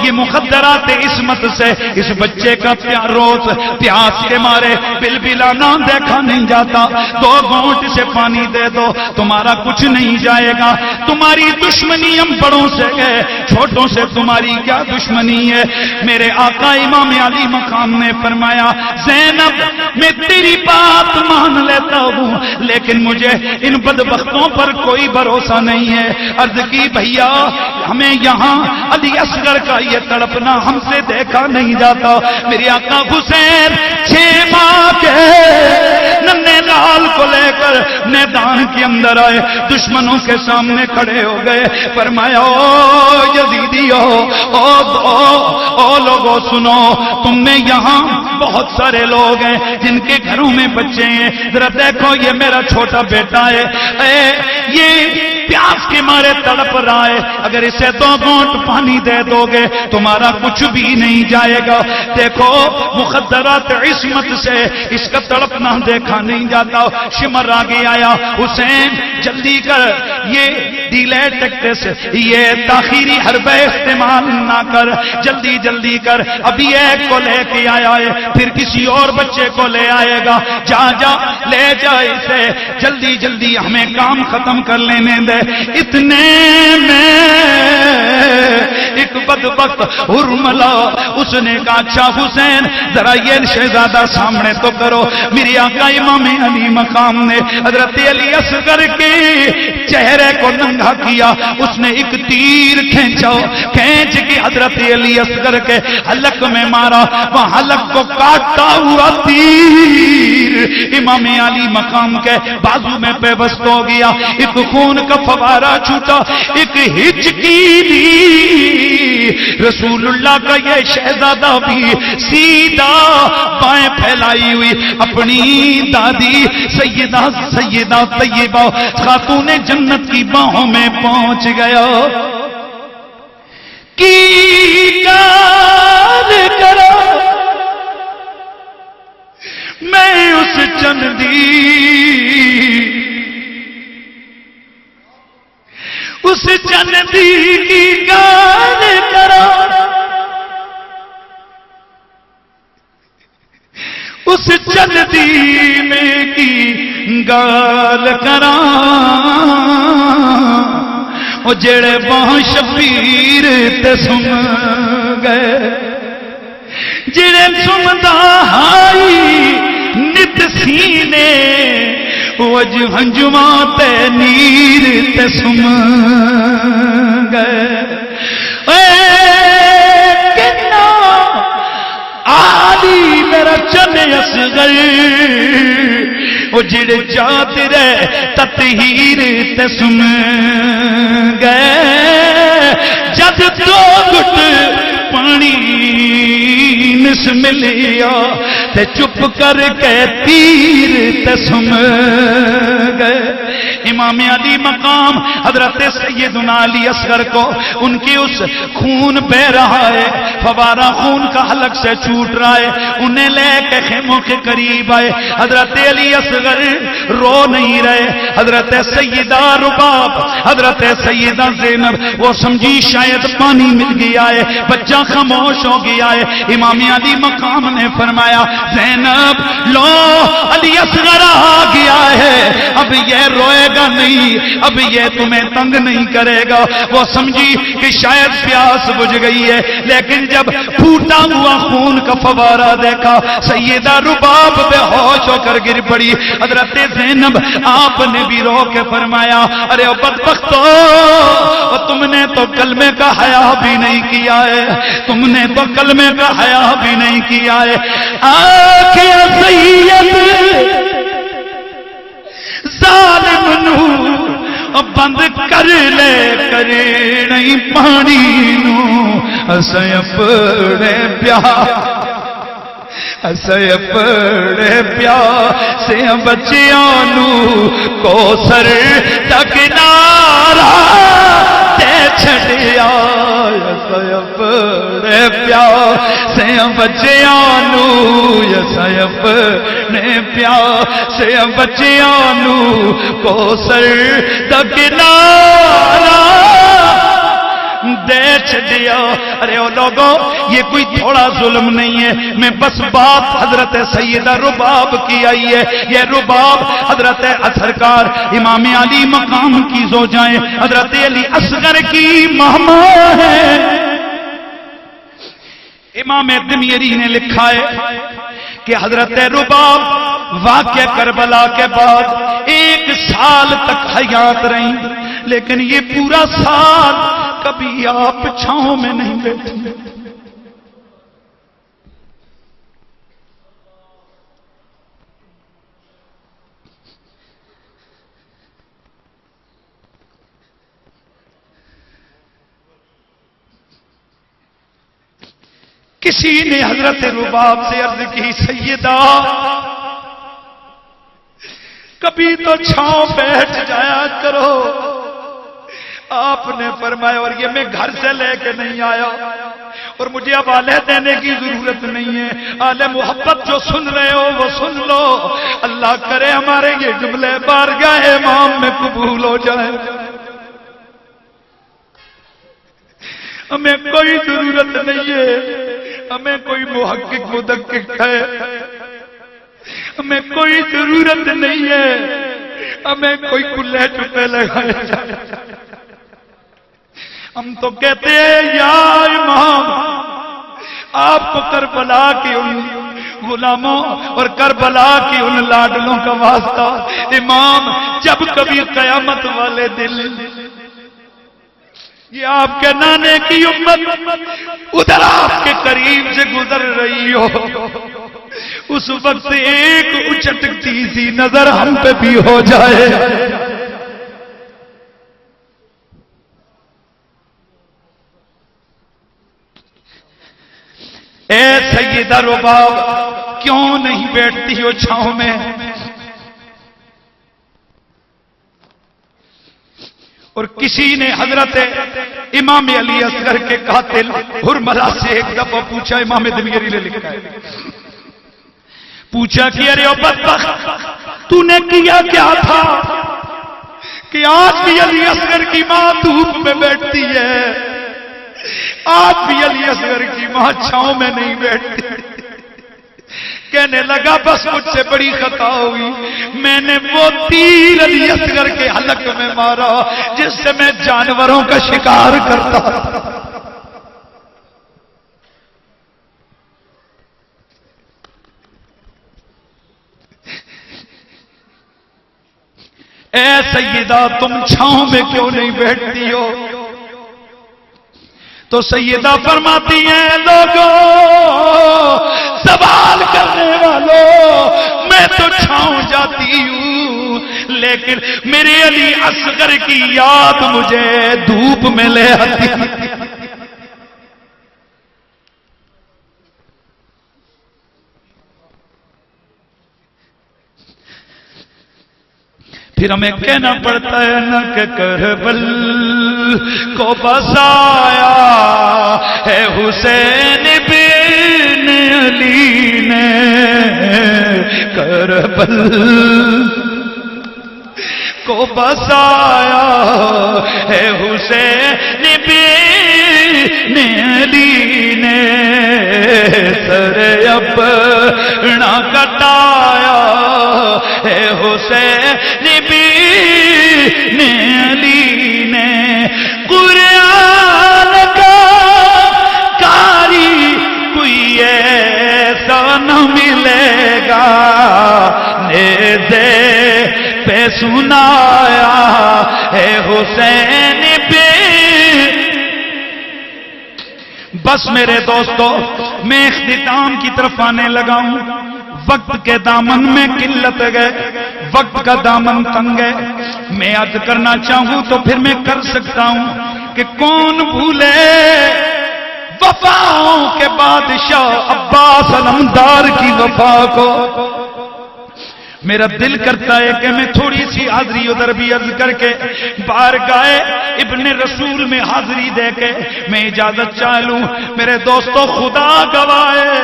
یہ مخدرات عصمت سے اس بچے کا روز پیاس کے مارے بلبلانا دیکھا نہیں جاتا، 2 گھونٹ سے پانی دے دو تمہارا کچھ نہیں جائے گا، تمہاری دشمنی ہم بڑوں سے ہے، چھوٹوں سے تمہاری کیا دشمنی ہے؟ میرے آقا امام علی مقام نے فرمایا زینب میں تیری بات مان لیتا ہوں لیکن مجھے ان بدبختوں پر کوئی بھروسہ نہیں ہے۔ عرض کی بھیا ہمیں یہاں علی اصغر کا یہ تڑپنا ہم سے دیکھا نہیں جاتا، میرے آقا حسین 6 ماہ کے ننھے لال کو لے کر میدان کے اندر آئے، دشمنوں کے سامنے کھڑے ہو گئے، فرمایا او یزیدیو، او لوگوں سنو، تم میں یہاں بہت سارے لوگ ہیں جن کے گھروں میں بچے ہیں، ذرا دیکھو یہ میرا چھوٹا بیٹا ہے، یہ پیاس کے مارے تڑپ رہا ہے، اگر اسے 2 گھونٹ پانی دے دو گے تمہارا کچھ بھی نہیں جائے گا، دیکھو مخدرات عصمت سے اس کا تڑپنا دیکھا نہیں جاتا۔ شمر آگے آیا، حسین جلدی کر، یہ ڈیلے ٹیکٹس، یہ تاخیری حربہ استعمال نہ کر، جلدی جلدی کر، ابھی ایک کو لے کے آیا ہے پھر کسی اور بچے کو لے آئے گا، جا جا لے جا اسے، جلدی جلدی ہمیں کام ختم کر لینے دے۔ اتنے میں ایک بدبخت حرملا اس نے کہا اچھا حسین ذرا یہ شہزادہ سامنے تو کرو، میری آقا امام علی مقام نے حضرت علی اصغر کے چہرے کو ننگا کیا، اس نے ایک تیر کھینچ کے حضرت علی اصغر کے حلق میں مارا، وہ حلق کو کاٹتا ہوا تیر امام علی مقام کے بازو میں پیوست ہو گیا، ایک خون کا فوارہ چھوٹا، ایک ہچکی دی، رسول اللہ کا یہ شہزادہ بھی سیدھا بائیں پھیلائی ہوئی اپنی دادی سیدہ طیبہ خاتون جنت کی باہوں میں پہنچ گیا۔ کی کار کرا میں اس چندی کی کار کرا اس چلدی میں کی گال کراں او جڑے باں شبیر تے سم گئے جڑے سمدا ہائی نت سینے وج ہنجواں تے نیر تے سم گئے کنا عالی میرا چن اصغر وہ جڑے جاتے رہے تطہیر تے سم گئے جد دو گھٹ پانی نس ملیا تے چپ کر کے تیر تے سم گئے امام علی مقام حضرت سیدنا علی اصغر کو ان کی اس خون بہ رہا ہے فوارہ خون کا حلق سے چھوٹ رہا ہے انہیں لے کے خیموں کے قریب آئے حضرت علی اصغر رو نہیں رہے حضرت سیدہ رباب حضرت سیدہ زینب وہ سمجھی شاید پانی مل گیا ہے بچہ خاموش ہو گیا ہے امام علی مقام نے فرمایا زینب لو علی اصغر آ گیا ہے اب یہ روئے گا نہیں اب یہ تمہیں تنگ نہیں کرے گا وہ سمجھی کہ شاید پیاس بجھ گئی ہے لیکن جب پھوٹا ہوا خون کا فوارہ دیکھا سیدہ رباب بے ہوش ہو کر گر پڑی حضرت زینب آپ نے بھی رو کے فرمایا ارے او بدبختو تم نے تو کلمے کا حیا بھی نہیں کیا ہے تم نے تو کلمے کا حیا بھی نہیں کیا ہے آنکھیں سید ظالم نو بند کر لے کرے نہیں پانی نو اسے اپنے پیار اسے اپنے پیاسے بچیاں نو کوثر دا کنارہ تے چھڑیا اسے اپنے پیاسے بچیاں نو اسے اپنے پیاسے بچیاں نو کوثر دا کنارہ دے چھڑیا ارے او لوگوں یہ کوئی تھوڑا ظلم نہیں ہے میں بس بات حضرت سیدہ رباب کی آئی ہے یہ رباب حضرت سرکار امام علی مقام کی زوجائیں حضرت علی اصغر کی ماما ہے امام دمیری نے لکھا ہے کہ حضرت رباب واقعہ کربلا کے بعد 1 سال تک حیات رہیں لیکن یہ پورا سال کبھی آپ چھاؤں میں نہیں بیٹھی کسی نے حضرت رباب سے عرض کی سیدہ کبھی تو چھاؤں بیٹھ جایا کرو آپ نے فرمایا اور یہ میں گھر سے لے کے نہیں آیا اور مجھے اب آلے دینے کی ضرورت نہیں ہے آلے محبت جو سن رہے ہو وہ سن لو اللہ کرے ہمارے یہ جملے بارگاہ امام میں قبول ہو جائے ہمیں کوئی ضرورت نہیں ہے ہمیں کوئی محقق مدقق ہے ہمیں کوئی ضرورت نہیں ہے ہمیں کوئی کلے چپے لگائے جائے ہم تو کہتے ہیں یا امام آپ کو کربلا کی ان غلاموں اور کربلا کی ان لاڈلوں کا واسطہ امام جب کبھی قیامت والے دل یہ آپ کے نانے کی امت ادھر آپ کے قریب سے گزر رہی ہو اس وقت ایک اچٹکتی سی نظر ہم پہ بھی ہو جائے اے سیدہ رباب کیوں نہیں بیٹھتی ہو چھاؤں میں اور کسی نے حضرت امام علی اصغر کے قاتل حرملہ سے ایک دفعہ پوچھا امام دمیری نے لکھا ہے پوچھا کہ ارے او بدبخت تو نے کیا کیا تھا کہ آج بھی علی اصغر کی ماں دھوپ میں بیٹھتی ہے آج بھی علی اصغر کی ماں چھاؤں میں نہیں بیٹھتی کہنے لگا بس مجھ سے بڑی خطا ہوئی، میں نے وہ تیر علی اصغر کے حلق میں مارا جس سے میں جانوروں کا شکار کرتا تھا۔ اے سیدہ تم چھاؤں میں کیوں نہیں بیٹھتی ہو؟ تو سیدہ فرماتی ہیں لوگوں، سوال کرنے والوں، میں تو چھاؤں جاتی ہوں لیکن میرے علی اصغر کی یاد مجھے دھوپ میں لے آتی۔ پھر ہمیں کہنا پڑتا ہے نا کہ کربل کو بسایا ہے حسین بن علی نے، کربل کو بسایا ہے حسین بن علی نے، سر اپنا کٹایا ہے حسین بن علی نے، قرآن کا قاری کوئی ایسا نہ ملے گا، نیزے پہ سنایا ہے حسین بن۔ بس میرے دوستو میں اختتام کی طرف آنے لگا ہوں۔ وقت کے دامن میں قلت گئے، وقت کا دامن تنگ ہے۔ میں عرض کرنا چاہوں تو پھر میں کر سکتا ہوں کہ کون بھولے وفاؤں کے بادشاہ عباس علمدار کی وفا کو۔ میرا دل کرتا ہے کہ میں تھوڑی سی حاضری ادھر بھی عرض کر کے بارگاہ ابن رسول میں حاضری دے کے میں اجازت چاہ لوں۔ میرے دوستو خدا گواہ ہے،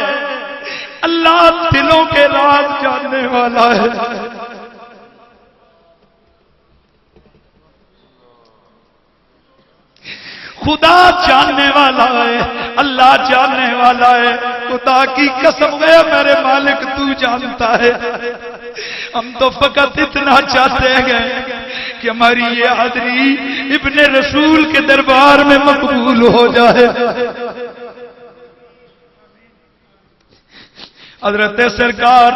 اللہ دلوں کے راز جاننے والا ہے۔ خدا جاننے والا ہے، اللہ جاننے والا ہے۔ خدا کی قسم ہے میرے مالک تو جانتا ہے۔ ہم تو فقط اتنا چاہتے ہیں کہ ہماری یہ حاضری ابن رسول کے دربار میں مقبول ہو جائے۔ حضرت سرکار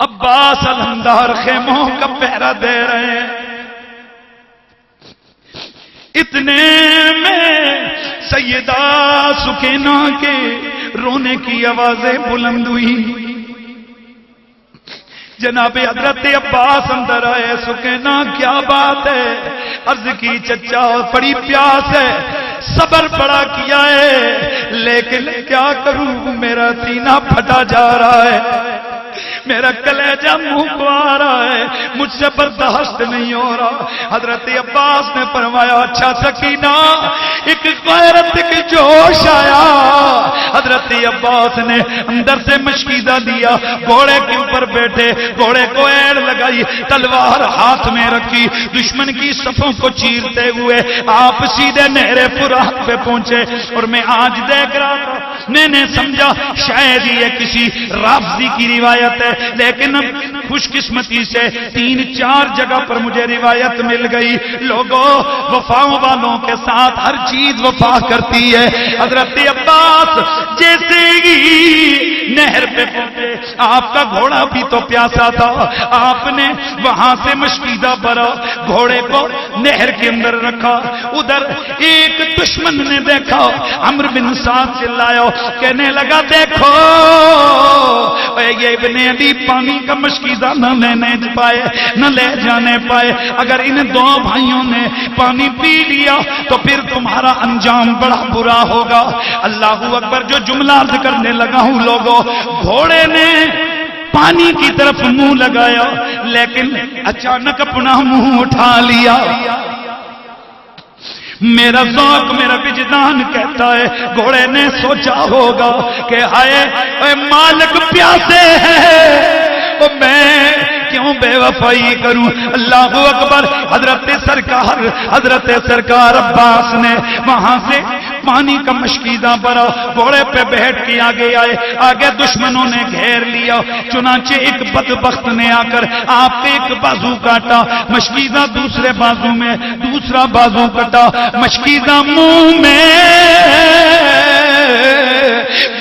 عباس علمدار خیموں کا پہرا دے رہے ہیں، اتنے میں سیدہ سکینہ کے رونے کی آوازیں بلند ہوئی۔ جناب حضرت عباس اندر آئے، سکینہ کیا بات ہے؟ عرض کی چچا بڑی پیاس ہے، صبر بڑا کیا ہے لیکن کیا کروں، میرا سینہ پھٹا جا رہا ہے، میرا کلیجہ منہ کو آ رہا ہے، مجھ سے برداشت نہیں ہو رہا۔ حضرت عباس نے فرمایا اچھا سکینہ، ایک غیرت کی جوش آیا۔ حضرت عباس نے اندر سے مشکیزہ دیا، گھوڑے کے اوپر بیٹھے، گھوڑے کو ایڑ لگائی، تلوار ہاتھ میں رکھی، دشمن کی صفوں کو چیرتے ہوئے آپ سیدھے نہر فرات پہ پہنچے۔ اور میں آج دیکھ رہا تھا، میں نے سمجھا شاید یہ کسی رافضی کی روایت ہے، لیکن خوش قسمتی سے 3-4 جگہ پر مجھے روایت مل گئی۔ لوگوں، وفاؤں والوں کے ساتھ ہر چیز وفا کرتی ہے۔ حضرت عباس جیسے ہی نہر پہ پہنچے، آپ کا گھوڑا بھی تو پیاسا تھا، آپ نے وہاں سے مشکیزہ بھرا، گھوڑے کو نہر کے اندر رکھا۔ ادھر ایک دشمن نے دیکھا، عمرو بن سعد چلایا، کہنے لگا دیکھو یہ ابن علی پانی کا مشکیزہ نہ لینے پائے، نہ لے جانے پائے، اگر ان دو بھائیوں نے پانی پی لیا تو پھر تمہارا انجام بڑا برا ہوگا۔ اللہ اکبر، جو جملہ عرض کرنے لگا ہوں لوگوں، گھوڑے نے پانی کی طرف منہ لگایا لیکن اچانک اپنا منہ اٹھا لیا۔ میرا ذوق، میرا وجدان کہتا ہے گھوڑے نے سوچا ہوگا کہ ہائے اے مالک پیاسے ہیں، میں کیوں بے وفائی کروں۔ اللہ اکبر، حضرت سرکار عباس نے وہاں سے پانی کا مشکیزہ بھرا، گھوڑے پہ بیٹھ کے آگے آئے، آگے دشمنوں نے گھیر لیا، چنانچہ ایک بدبخت نے آ کر آپ کے ایک بازو کاٹا، مشکیزہ دوسرے بازو میں، دوسرا بازو کٹا، مشکیزہ منہ میں،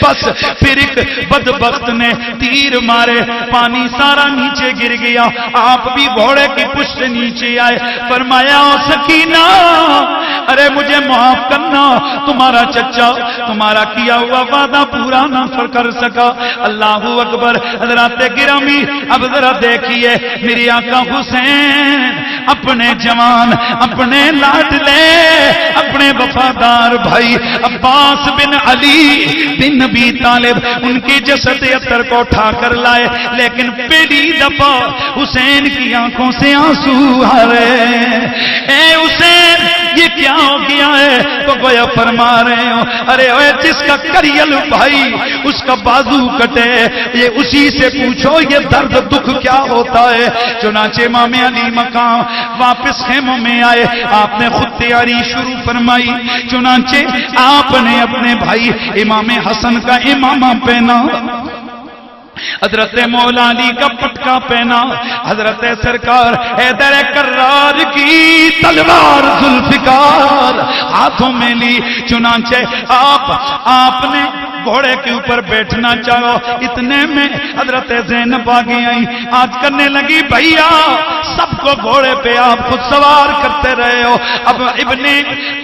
بس پھر ایک بدبخت نے تیر مارے، پانی سارا نیچے گر گیا، آپ بھی گھوڑے کی پشت سے نیچے آئے، فرمایا او سکینہ ارے مجھے معاف کرنا، تمہارا چچا تمہارا کیا ہوا وعدہ پورا نہ کر سکا۔ اللہ اکبر۔ حضرات گرامی اب ذرا دیکھیے میری آقا حسین اپنے جوان، اپنے لاڈلے، اپنے وفادار بھائی عباس بن علی بن نبی طالب ان کی جسد اطہر کو اٹھا کر لائے، لیکن پہلی دفعہ حسین کی آنکھوں سے آنسو آ رہے ہیں۔ اے حسین یہ کیا ہو گیا ہے؟ تو گویا فرما رہے ہو ارے اوے جس کا کریل بھائی اس کا بازو کٹے، یہ اسی سے پوچھو یہ درد دکھ کیا ہوتا ہے۔ چنانچہ امام علی مقام واپس خیموں میں آئے، آپ نے خود تیاری شروع فرمائی، چنانچہ آپ نے اپنے بھائی امام حسن کا امامہ پہنا، حضرت مولا علی کا پٹکا پہنا، حضرت سرکار حیدر کرار کی تلوار ذوالفقار ہاتھوں میں لی، چنانچہ آپ نے گھوڑے کے اوپر بیٹھنا چاہو، اتنے میں حضرت زینب آگے آئی، آج کرنے لگی بھیا سب کو گھوڑے پہ آپ خود سوار کرتے رہے ہو، اب ابن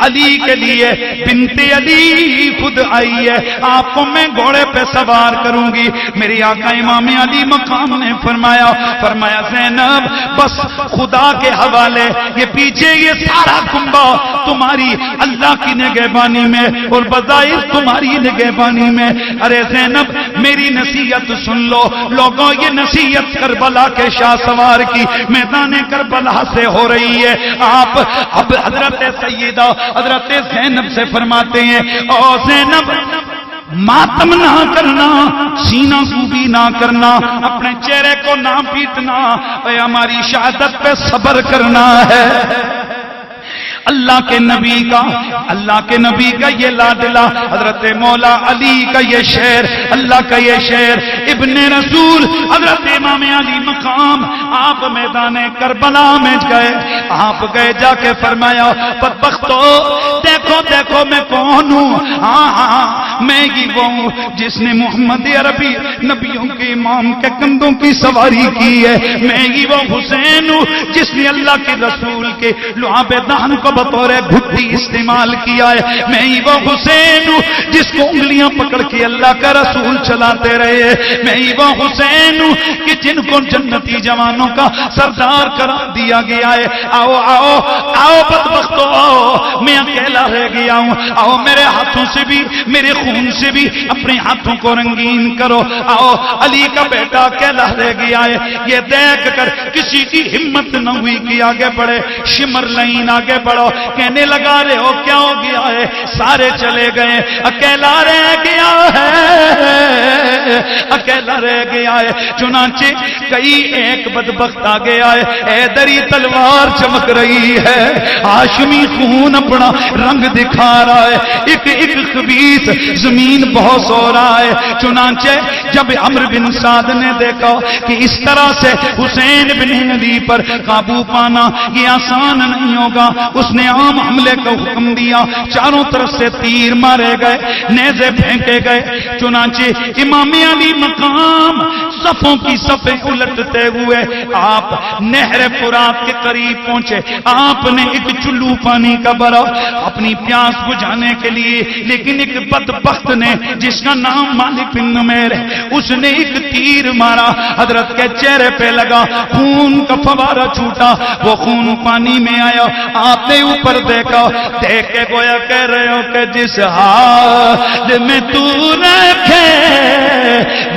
علی کے لیے بنت علی خود آئی ہے، آپ کو میں گھوڑے پہ سوار کروں گی۔ میری آقا امام علی مقام نے فرمایا زینب بس خدا کے حوالے، یہ پیچھے یہ سارا کنبہ تمہاری اللہ کی نگہبانی میں اور بظاہر تمہاری نگہبانی میں۔ ارے زینب میری نصیحت سن لو، لوگوں یہ نصیحت کربلا کے شاہ سوار کی میدان کربلا سے ہو رہی ہے۔ آپ اب حضرت سیدہ حضرت زینب سے فرماتے ہیں او زینب ماتم نہ کرنا، سینہ کوبی نہ کرنا، اپنے چہرے کو نہ پیٹنا، اے ہماری شہادت پہ صبر کرنا ہے۔ اللہ کے نبی کا یہ لاڈلا حضرت مولا علی کا یہ شعر، اللہ کا یہ شعر، ابن رسول حضرت امام علی مقام آپ میدان کربلا میں گئے، آپ گئے جا کے فرمایا بدبختو دیکھو میں کون ہوں، ہاں میں ہی وہ ہوں جس نے محمد عربی نبیوں کے امام کے کندھوں کی سواری کی ہے، میں ہی وہ حسین ہوں جس نے اللہ کے رسول کے لعاب دہن کو بطور گھٹی استعمال کیا ہے، میں ہی وہ حسین ہوں جس کو انگلیاں پکڑ کے اللہ کا رسول چلاتے رہے، میں ہی وہ حسین ہوں کہ جن کو جنتی جوانوں کا سردار کرا دیا گیا ہے۔ آؤ بدبختو آؤ، میں اکیلا رہ گیا ہوں، آؤ میرے ہاتھوں سے بھی میرے خون سے بھی اپنے ہاتھوں کو رنگین کرو، آؤ علی کا بیٹا اکیلا رہ گیا ہے۔ یہ دیکھ کر کسی کی ہمت نہ ہوئی کہ آگے بڑھے، شمر لائن آگے بڑھو، کہنے لگا رہے ہو کیا ہو گیا ہے؟ سارے چلے گئے، اکیلا رہ گیا ہے، اکیلا رہ گیا ہے۔ چنانچہ کئی ایک بدبخت آگے آئے، حیدری تلوار چمک رہی ہے، ہاشمی خون اپنا رنگ دکھا رہا ہے، ایک خبیث زمین بہت ہو رہا ہے۔ چنانچہ جب عمرو بن سعد نے دیکھا کہ اس طرح سے حسین بن علی پر قابو پانا یہ آسان نہیں ہوگا، اس نے عام حملے کا حکم دیا، چاروں طرف سے تیر مارے گئے، نیزے پھینکے گئے۔ چنانچہ امام علی مقام صفوں کی صفیں الٹتے ہوئے آپ نہر فرات کے قریب پہنچے، آپ نے ایک چلو پانی کا بھرا اپنی پیاس بجھانے کے لیے، لیکن ایک بدبخت نے جس کا نام مالک بن نمیر ہے اس نے ایک تیر مارا، حضرت کے چہرے پہ لگا، خون کا فوارہ چھوٹا، وہ خون پانی میں آیا، آپ نے اوپر دیکھا، دیکھ کے گویا کہہ رہے ہو کہ جس حال میں تو رکھے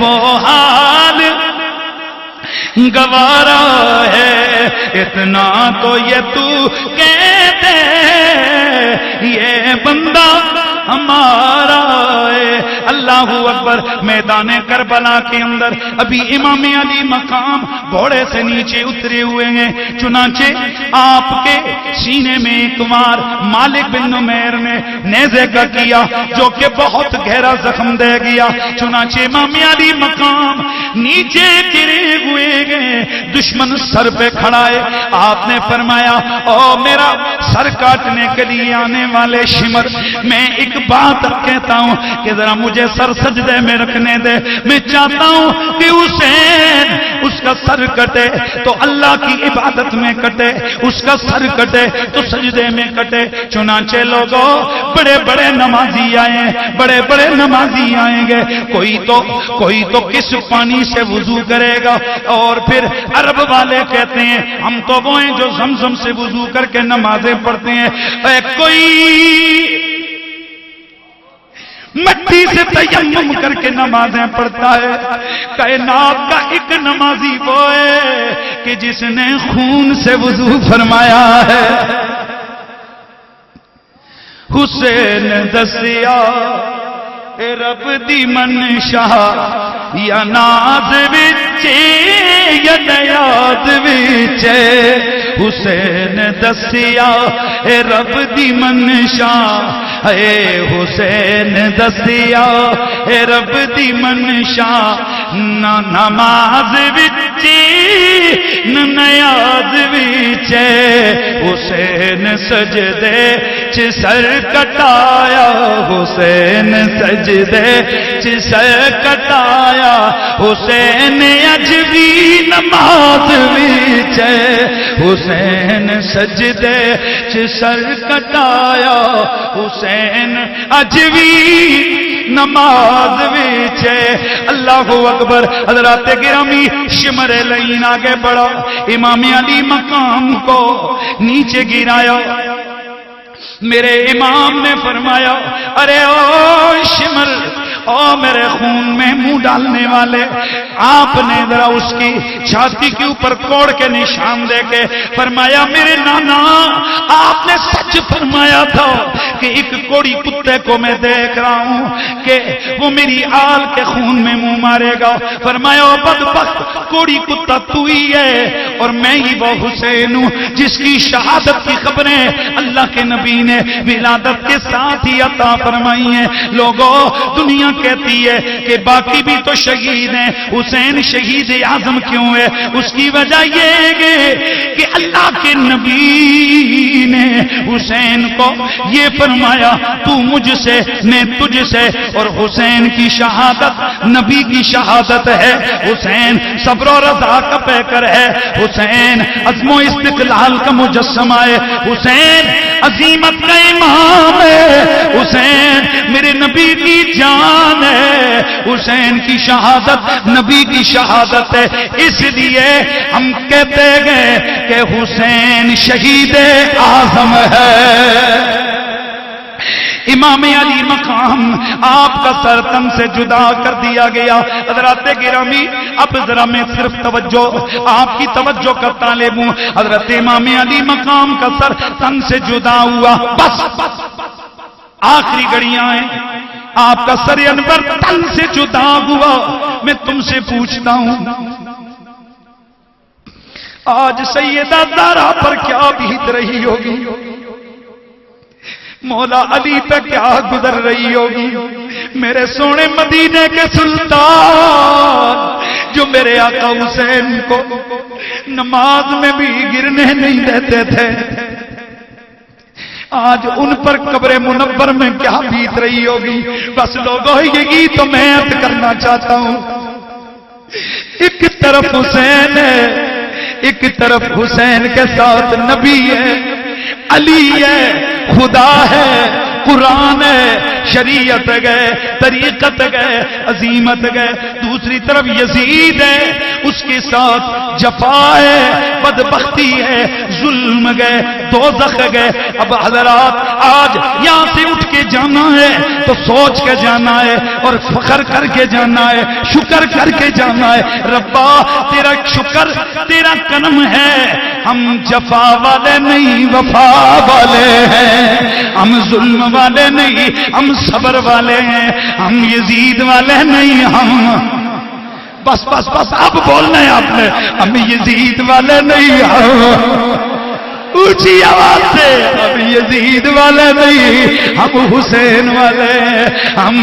وہ حال گوارا ہے، اتنا تو یہ تو کہہ دے یہ بندہ ہمارا ہے۔ اللہ اکبر۔ میدان کربلا کے اندر ابھی امام علی مقام گھوڑے سے نیچے اترے ہوئے ہیں، چنانچہ آپ کے سینے میں ایک بار مالک بن نمیر نے نیزے کا کیا جو کہ بہت گہرا زخم دے گیا، چنانچہ امام علی مقام نیچے گرے ہوئے گئے، دشمن سر پہ کھڑا ہے۔ آپ نے فرمایا او میرا سر کاٹنے کے لیے آنے والے شمر، میں ایک بات کہتا ہوں کہ ذرا مجھے سر سجدے میں رکھنے دے، میں چاہتا ہوں کہ حسین اس کا سر کٹے تو اللہ کی عبادت میں کٹے، اس کا سر کٹے تو سجدے میں کٹے۔ چنانچہ لوگوں بڑے بڑے نمازی آئے، بڑے بڑے نمازی آئیں گے، کوئی تو کس پانی سے وضو کرے گا، اور پھر عرب والے کہتے ہیں ہم تو وہ ہیں جو زمزم سے وضو کر کے نمازیں پڑھتے ہیں، کوئی مٹی سے تیمم کر کے نمازیں پڑھتا ہے۔ کائنات کا ایک نمازی وہ ہے کہ جس نے خون سے وضو فرمایا ہے۔ حسین دسیا اے رب دی منشا یا ناز وچے یا نیاز وچے، حسین دسیا اے رب دی منشا، اے حسین دسیا اے رب دی منشا، نہ نماز وچے نہ نیاز وچے، حسین سجدے چ سر کٹایا، حسین سجدے چ سر کٹایا، حسین اج بھی نماز وچ، حسین سجدے چ سر کٹایا، حسین اج بھی نماز وچ۔ اللہ اکبر۔ حضرات گرامی شمر لین آگے بڑھا، امام علی مقام کو نیچے گرایا۔ میرے امام نے فرمایا ارے او شمر، او میرے خون میں منہ ڈالنے والے، آپ نے ذرا اس کی چھاتی کے اوپر کوڑ کے نشان دے کے فرمایا میرے نانا آپ نے سچ فرمایا تھا کہ ایک کوڑی کتے کو میں دیکھ رہا ہوں کہ وہ میری آل کے خون میں منہ مارے گا۔ فرمایا بدبخت، کوڑی کتا تو ہی ہے اور میں ہی وہ حسین ہوں جس کی شہادت کی خبریں اللہ کے نبی نے ولادت کے ساتھ ہی عطا فرمائی ہیں۔ لوگوں دنیا کہتی ہے کہ باقی بھی تو شہید ہیں، حسین شہید اعظم کیوں ہے؟ اس کی وجہ یہ ہے کہ اللہ کے نبی نے حسین کو یہ فرمایا تو مجھ سے میں تجھ سے، اور حسین کی شہادت نبی کی شہادت ہے، حسین صبر و رضا کا پیکر ہے، حسین عزم و استقلال کا مجسمہ ہے، حسین عظیمت کا امام ہے، حسین میرے نبی کی جان ہے، حسین کی شہادت نبی کی شہادت ہے۔ اس لیے ہم کہتے گئے کہ حسین شہید اعظم ہے۔ امام علی مقام آپ کا سر تن سے جدا کر دیا گیا۔ حضرات گرامی اب ذرا میں صرف توجہ آپ کی توجہ کا طالب ہوں۔ حضرت امام علی مقام کا سر تن سے جدا ہوا، بس آخری گھڑیاں ہیں، آپ کا سر انور تن سے جدا ہوا۔ میں تم سے پوچھتا ہوں آج سیدہ زہرا پر کیا بیت رہی ہوگی، مولا علی پہ کیا گزر رہی ہوگی؟ میرے سونے مدینے کے سلطان جو میرے آقا حسین کو نماز میں بھی گرنے نہیں دیتے تھے، آج ان پر قبر منور میں کیا بیت رہی ہوگی؟ بس لوگوں یہی تو میں عرض کرنا چاہتا ہوں، ایک طرف حسین ہے، ایک طرف حسین کے ساتھ نبی ہے، علی ہے، خدا ہے، قرآن ہے، شریعت گئے، طریقت گئے، عظیمت گئے، دوسری طرف یزید ہے، اس کے ساتھ جفا ہے، بدبختی ہے، ظلم گئے، دوزخ گئے۔ اب حضرات آج یہاں سے اٹھ کے جانا ہے تو سوچ کے جانا ہے اور فخر کر کے جانا ہے، شکر کر کے جانا ہے۔ ربا تیرا شکر تیرا کرم ہے ہم جفا والے نہیں وفا والے ہیں، ہم ظلم والے نہیں ہم صبر والے ہیں، ہم یزید والے نہیں ہم بس بس بس اب بولنا ہے آپ نے، ہم یزید والے نہیں ہم اونچی آواز سے، ہم یزید والے نہیں ہم حسین والے ہیں، ہم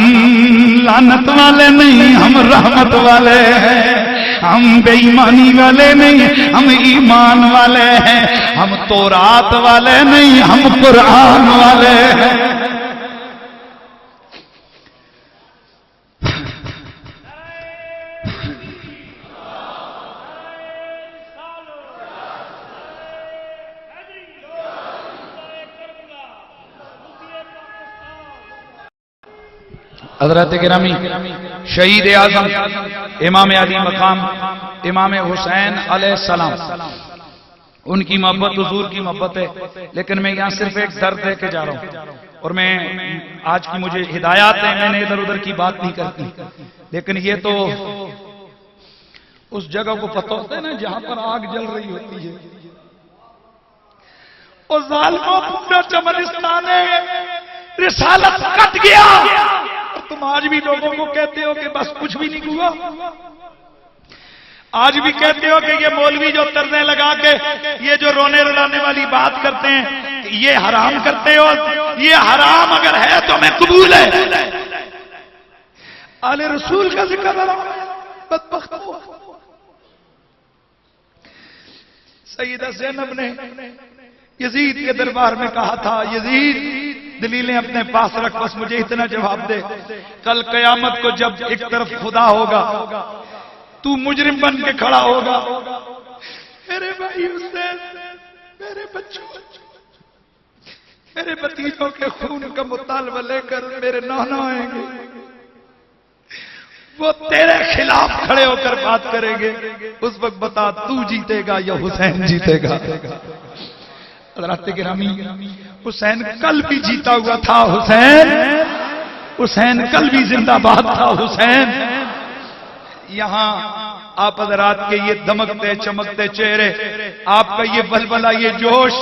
لعنت والے نہیں ہم رحمت والے ہیں، ہم بے ایمانی والے نہیں ہم ایمان والے ہیں، ہم تورات والے نہیں ہم قرآن والے ہیں۔ حضرت گرامی شہید اعظم امام علی مقام امام حسین علیہ السلام، ان کی محبت حضور کی محبت ہے، لیکن میں یہاں صرف ایک درد دے کے جا رہا ہوں، اور میں آج کی مجھے ہدایات ہیں، میں نے ادھر ادھر کی بات نہیں کرتی، لیکن یہ تو اس جگہ کو پتہ ہوتا ہے نا جہاں پر آگ جل رہی ہوتی ہے، اور ظالموں پورا چمنستان رسالت کٹ گیا، تم آج بھی لوگوں کو کہتے ہو کہ بس کچھ بھی نہیں ہوا، آج بھی کہتے ہو کہ یہ مولوی جو طرزیں لگا کے یہ جو رونے رلانے والی بات کرتے ہیں یہ حرام کرتے ہو، یہ حرام اگر ہے تو میں قبول ہے، آل رسول کا ذکر بدبخت ہو۔ سیدہ زینب نے یزید کے دربار میں کہا تھا، یزید دلیلیں اپنے پاس رکھ، بس مجھے اتنا جواب دے، کل قیامت کو جب ایک طرف خدا ہوگا تو مجرم بن کے کھڑا ہوگا، میرے بھائی حسین میرے بچوں میرے بھتیجوں کے خون کا مطالبہ لے کر میرے نانا آئیں گے، وہ تیرے خلاف کھڑے ہو کر بات کریں گے، اس وقت بتا تو جیتے گا یا حسین جیتے گا۔ حضرات گرامی حسین کل بھی جیتا ہوا تھا، حسین کل بھی زندہ باد تھا، حسین۔ یہاں آپ حضرات کے یہ دمکتے چمکتے چہرے، آپ کا یہ بلبلہ، یہ جوش،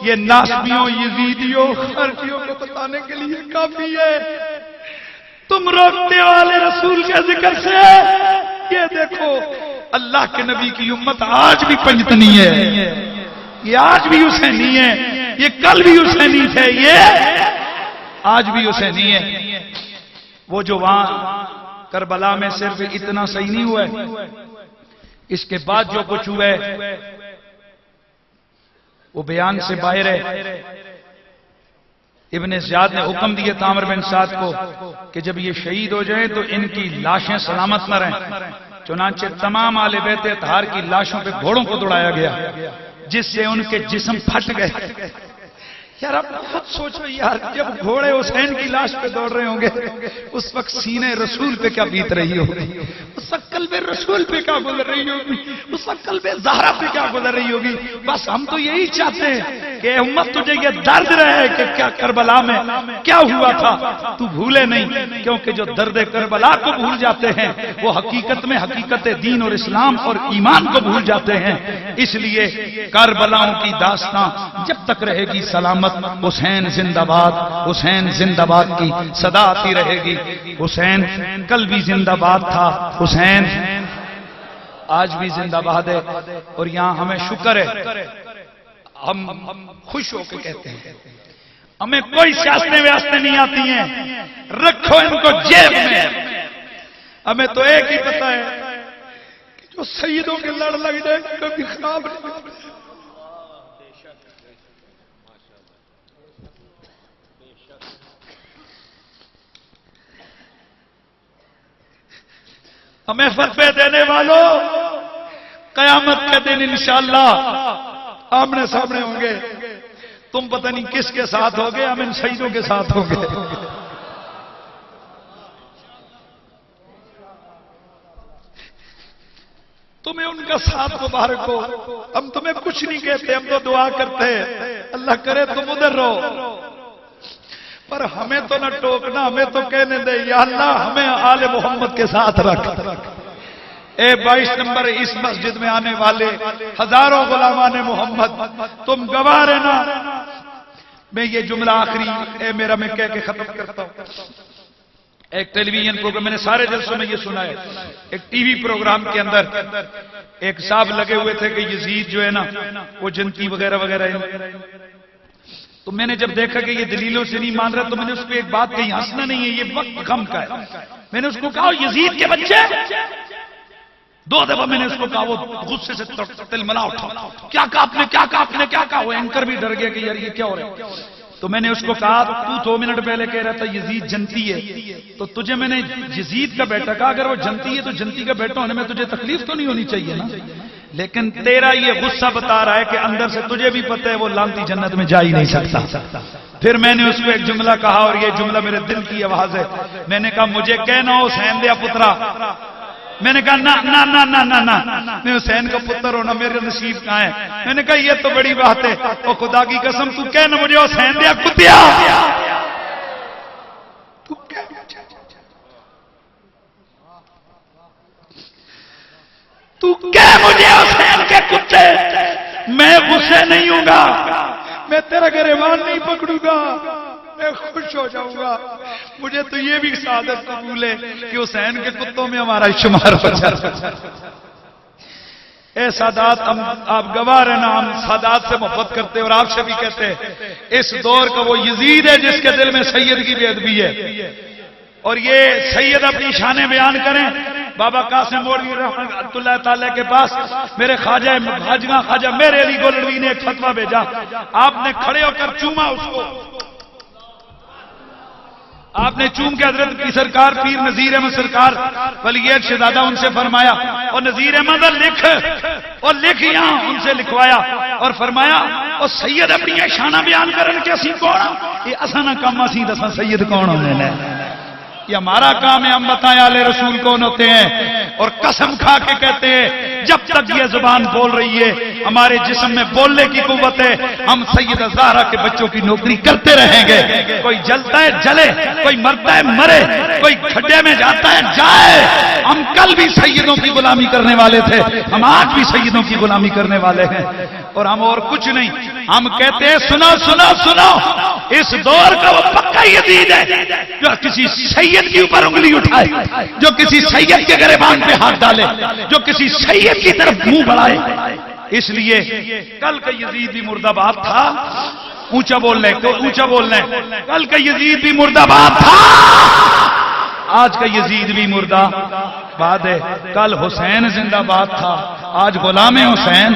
یہ ناسبیوں یزیدیوں خرچیوں کو بتانے کے لیے کافی ہے۔ تم روکتے والے رسول کے ذکر سے یہ دیکھو اللہ کے نبی کی امت آج بھی پنجتنی ہے، یہ آج بھی حسینی ہے، یہ کل بھی حسینی تھے، یہ آج بھی حسینی ہے۔ وہ جو وہاں کربلا میں صرف اتنا صحیح نہیں ہوا ہے، اس کے بعد جو کچھ ہوا ہے وہ بیان سے باہر ہے۔ ابن زیاد نے حکم دیے عامر بن سعد کو کہ جب یہ شہید ہو جائیں تو ان کی لاشیں سلامت نہ رہیں، چنانچہ تمام آل بیت اطہار کی لاشوں پہ گھوڑوں کو دوڑایا گیا، جس سے ان کے جسم پھٹ گئے۔ یار آپ خود سوچو یار، جب گھوڑے حسین کی لاش پہ دوڑ رہے ہوں گے اس وقت سینے رسول پہ کیا بیت رہی ہوگی، اس وقت قلب رسول پہ کیا گزر رہی ہوگی، اس وقت قلب زہرا پہ کیا گزر رہی ہوگی۔ بس ہم تو یہی چاہتے ہیں کہ امت تجھے یہ درد رہے کہ کیا کربلا میں کیا ہوا تھا تو بھولے نہیں، کیونکہ جو درد کربلا کو بھول جاتے ہیں وہ حقیقت میں حقیقت دین اور اسلام اور ایمان کو بھول جاتے ہیں۔ اس لیے کربلاؤں کی داستاں جب تک رہے گی سلامت، حسین زندہ باد، حسین زندہ باد کی صدا آتی رہے گی۔ حسین کل بھی زندہ باد تھا، حسین آج بھی زندہ باد ہے، اور یہاں ہمیں شکر ہے، ہم خوش ہو کے کہتے ہیں ہمیں کوئی سیاستیں ویاستیں نہیں آتی ہیں، رکھو ان کو جیب میں، ہمیں تو ایک ہی پتہ ہے کہ جو سیدوں کے لڑ لگ جائے کبھی خواب نہیں۔ ہمیں فتوے دینے والوں قیامت کے دن انشاءاللہ آمنے سامنے ہوں گے، تم پتہ نہیں کس کے ساتھ ہوگے، ہم ان شہیدوں کے ساتھ ہوں گے۔ تمہیں ان کا ساتھ مبارک ہو، ہم تمہیں کچھ نہیں کہتے، ہم تو دعا کرتے ہیں اللہ کرے تم ادھر رہو، پر ہمیں تو نہ ٹوکنا، ہمیں تو کہنے دے یا اللہ ہمیں آل محمد کے ساتھ رکھ، اے 22 نمبر اس مسجد میں آنے والے ہزاروں غلامان محمد، تم گواہ رہنا۔ میں یہ جملہ آخری میں کہہ کے ختم کرتا ہوں۔ ایک ٹیلی ویژن پروگرام، میں نے سارے جلسوں میں یہ سنا ہے، ایک ٹی وی پروگرام کے اندر ایک صاحب لگے ہوئے تھے کہ یزید جو ہے نا وہ جنتی وغیرہ وغیرہ ہے۔ تو میں نے جب دیکھا کہ یہ دلیلوں سے نہیں مان رہا تو میں نے اس کو ایک بات کہی، ہنسنا نہیں ہے، یہ وقت غم کا ہے۔ میں نے اس کو کہا یزید کے بچے، 2 دفعہ میں نے اس کو کہا، وہ غصے سے تلملا اٹھا، کیا کہا آپ نے، کیا کہا آپ نے، کیا کہا؟ وہ اینکر بھی ڈر گیا کہ یار یہ کیا ہو رہا ہے۔ تو میں نے اس کو کہا تو 2 منٹ پہلے کہہ رہا تھا یزید جنتی ہے، تو تجھے میں نے یزید کا بیٹا کہا، اگر وہ جنتی ہے تو جنتی کا بیٹا ہونے میں تجھے تکلیف تو نہیں ہونی چاہیے نا، لیکن تیرا یہ غصہ بتا رہا ہے کہ اندر سے تجھے بھی پتہ ہے وہ لانتی جنت میں جا ہی نہیں سکتا۔ پھر میں نے اس کو ایک جملہ کہا اور یہ جملہ میرے دل کی آواز ہے، میں نے کہا مجھے کہنا حسین دیا پترا، میں نے کہا نہ نہ نہ نہ نہ نہ، میں حسین کا پتر ہونا میرے نصیب کہاں ہے؟ میں نے کہا یہ تو بڑی بات ہے، اور خدا کی قسم تو کہنا مجھے حسین دیا کتیا، تو کہہ مجھے حسین کے کتے، میں غصے نہیں ہوں گا، میں تیرا گریبان نہیں پکڑوں گا، میں خوش ہو جاؤں گا، مجھے تو یہ بھی سعادت قبول ہے کہ حسین کے کتوں میں ہمارا شمار ہو جائے۔ اے سادات، آپ گواہ رہنا، ہم سادات سے محبت کرتے اور آپ سے بھی کہتے ہیں اس دور کا وہ یزید ہے جس کے دل میں سید کی بے ادبی ہے، اور یہ سید اپنی شانیں بیان کریں۔ بابا قاسم مولوی رحمۃ اللہ تعالی کے پاس میرے خواجہ میرے علی گولڑوی نے ایک فتویٰ بھیجا، آپ نے کھڑے ہو کر چوما اس کو، آپ نے چوم کے حضرت کی سرکار پیر نذیر احمد سرکار ولی شہزادہ ان سے فرمایا، اور نذیر احمد لکھ یہاں ان سے لکھوایا اور فرمایا اور سید اپنی شانہ بیان کرن کے اسی کون یہ اساں کام اسی دساں سید کون ہونے نے، یہ ہمارا کام ہے، ہم بتائیں آل رسول کون ہوتے ہیں، اور قسم کھا کے کہتے ہیں جب تک یہ زبان بول رہی ہے ہمارے جسم میں بولنے کی قوت ہے، ہم سیدہ زہرا کے بچوں کی نوکری کرتے رہیں گے۔ کوئی جلتا ہے جلے، کوئی مرتا ہے مرے، کوئی کھڈے میں جاتا ہے جائے، ہم کل بھی سیدوں کی غلامی کرنے والے تھے، ہم آج بھی سیدوں کی غلامی کرنے والے ہیں، اور ہم اور کچھ نہیں۔ ہم کہتے ہیں سنو سنو سنو، اس دور کا وہ پکا یزید ہے جو کسی سید کے اوپر انگلی اٹھائے، جو کسی سید کے گریبان پہ ہاتھ ڈالے، جو کسی سید کی طرف منہ بڑھائے۔ اس لیے کل کا یزید بھی مرد آباد تھا، اونچا بولنا ہے، اونچا بولنا ہے، کل کا یزید بھی مرد آباد تھا، آج کا یزید بھی مردہ باد ہے، کل حسین زندہ باد تھا، آج غلام حسین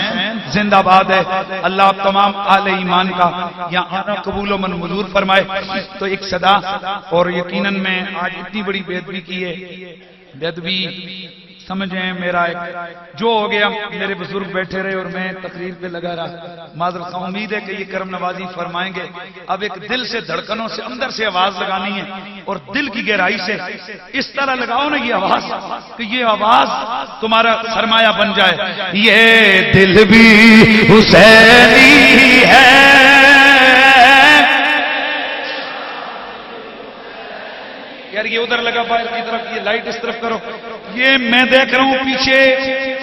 زندہ باد ہے۔ اللہ آپ تمام اہل ایمان کا یہاں آنا قبول و منظور فرمائے۔ تو ایک صدا، اور یقیناً میں آج اتنی بڑی بے ادبی کی ہے، بے ادبی سمجھیں میرا ایک جو ہو گیا، میرے بزرگ بیٹھے رہے اور میں تقریر پہ لگا رہا، معذرت، امید ہے کہ یہ کرم نوازی فرمائیں گے۔ اب ایک دل سے دھڑکنوں سے اندر سے آواز لگانی ہے، اور دل کی گہرائی سے اس طرح لگاؤ نا یہ آواز کہ یہ آواز تمہارا سرمایہ بن جائے۔ یہ دل بھی حسینی ہے، یار یہ ادھر لگا باہر کی طرف، یہ لائٹ اس طرف کرو، یہ میں دیکھ رہا ہوں پیچھے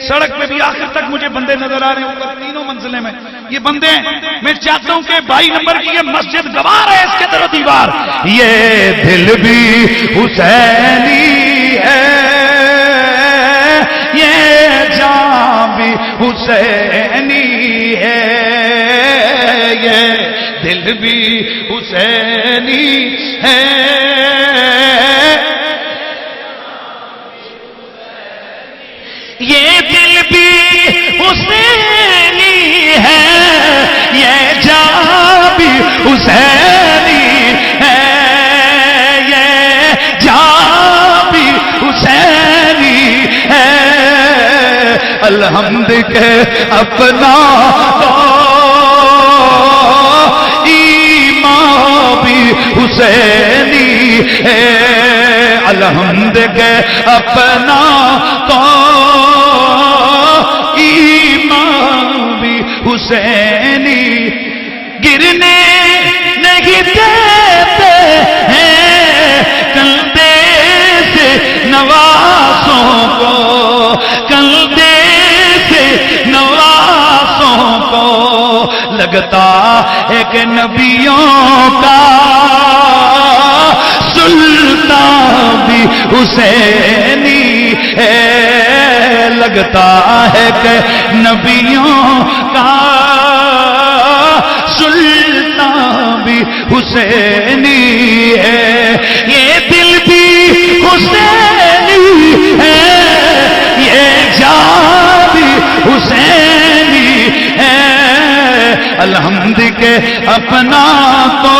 سڑک پہ بھی آخر تک مجھے بندے نظر آ رہے ہیں، اوپر 3 منزلیں میں یہ بندے ہیں۔ میں چاہتا ہوں کہ 22 نمبر کی یہ مسجد گوار ہے، اس کے طرف دیوار، یہ دل بھی حسینی ہے، یہ جان بھی حسینی ہے، یہ دل بھی حسینی ہے، یہ دل بھی حسینی ہے، یہ جان بھی حسینی ہے، یہ جان بھی حسینی ہے، الحمد کے اپنا ایمان بھی حسینی ہے، الحمد کے اپنا تو ایمان بھی حسینی، گرنے نہیں دیتے ہیں کندھے سے نوازوں کو، لگتا ہے کہ نبیوں کا سلطان بھی حسینی ہے، لگتا ہے کہ نبیوں کا سلطان بھی حسینی ہے، یہ دل بھی حسینی ہے، یہ جان بھی حسینی ہے، الحمد کے اپنا تو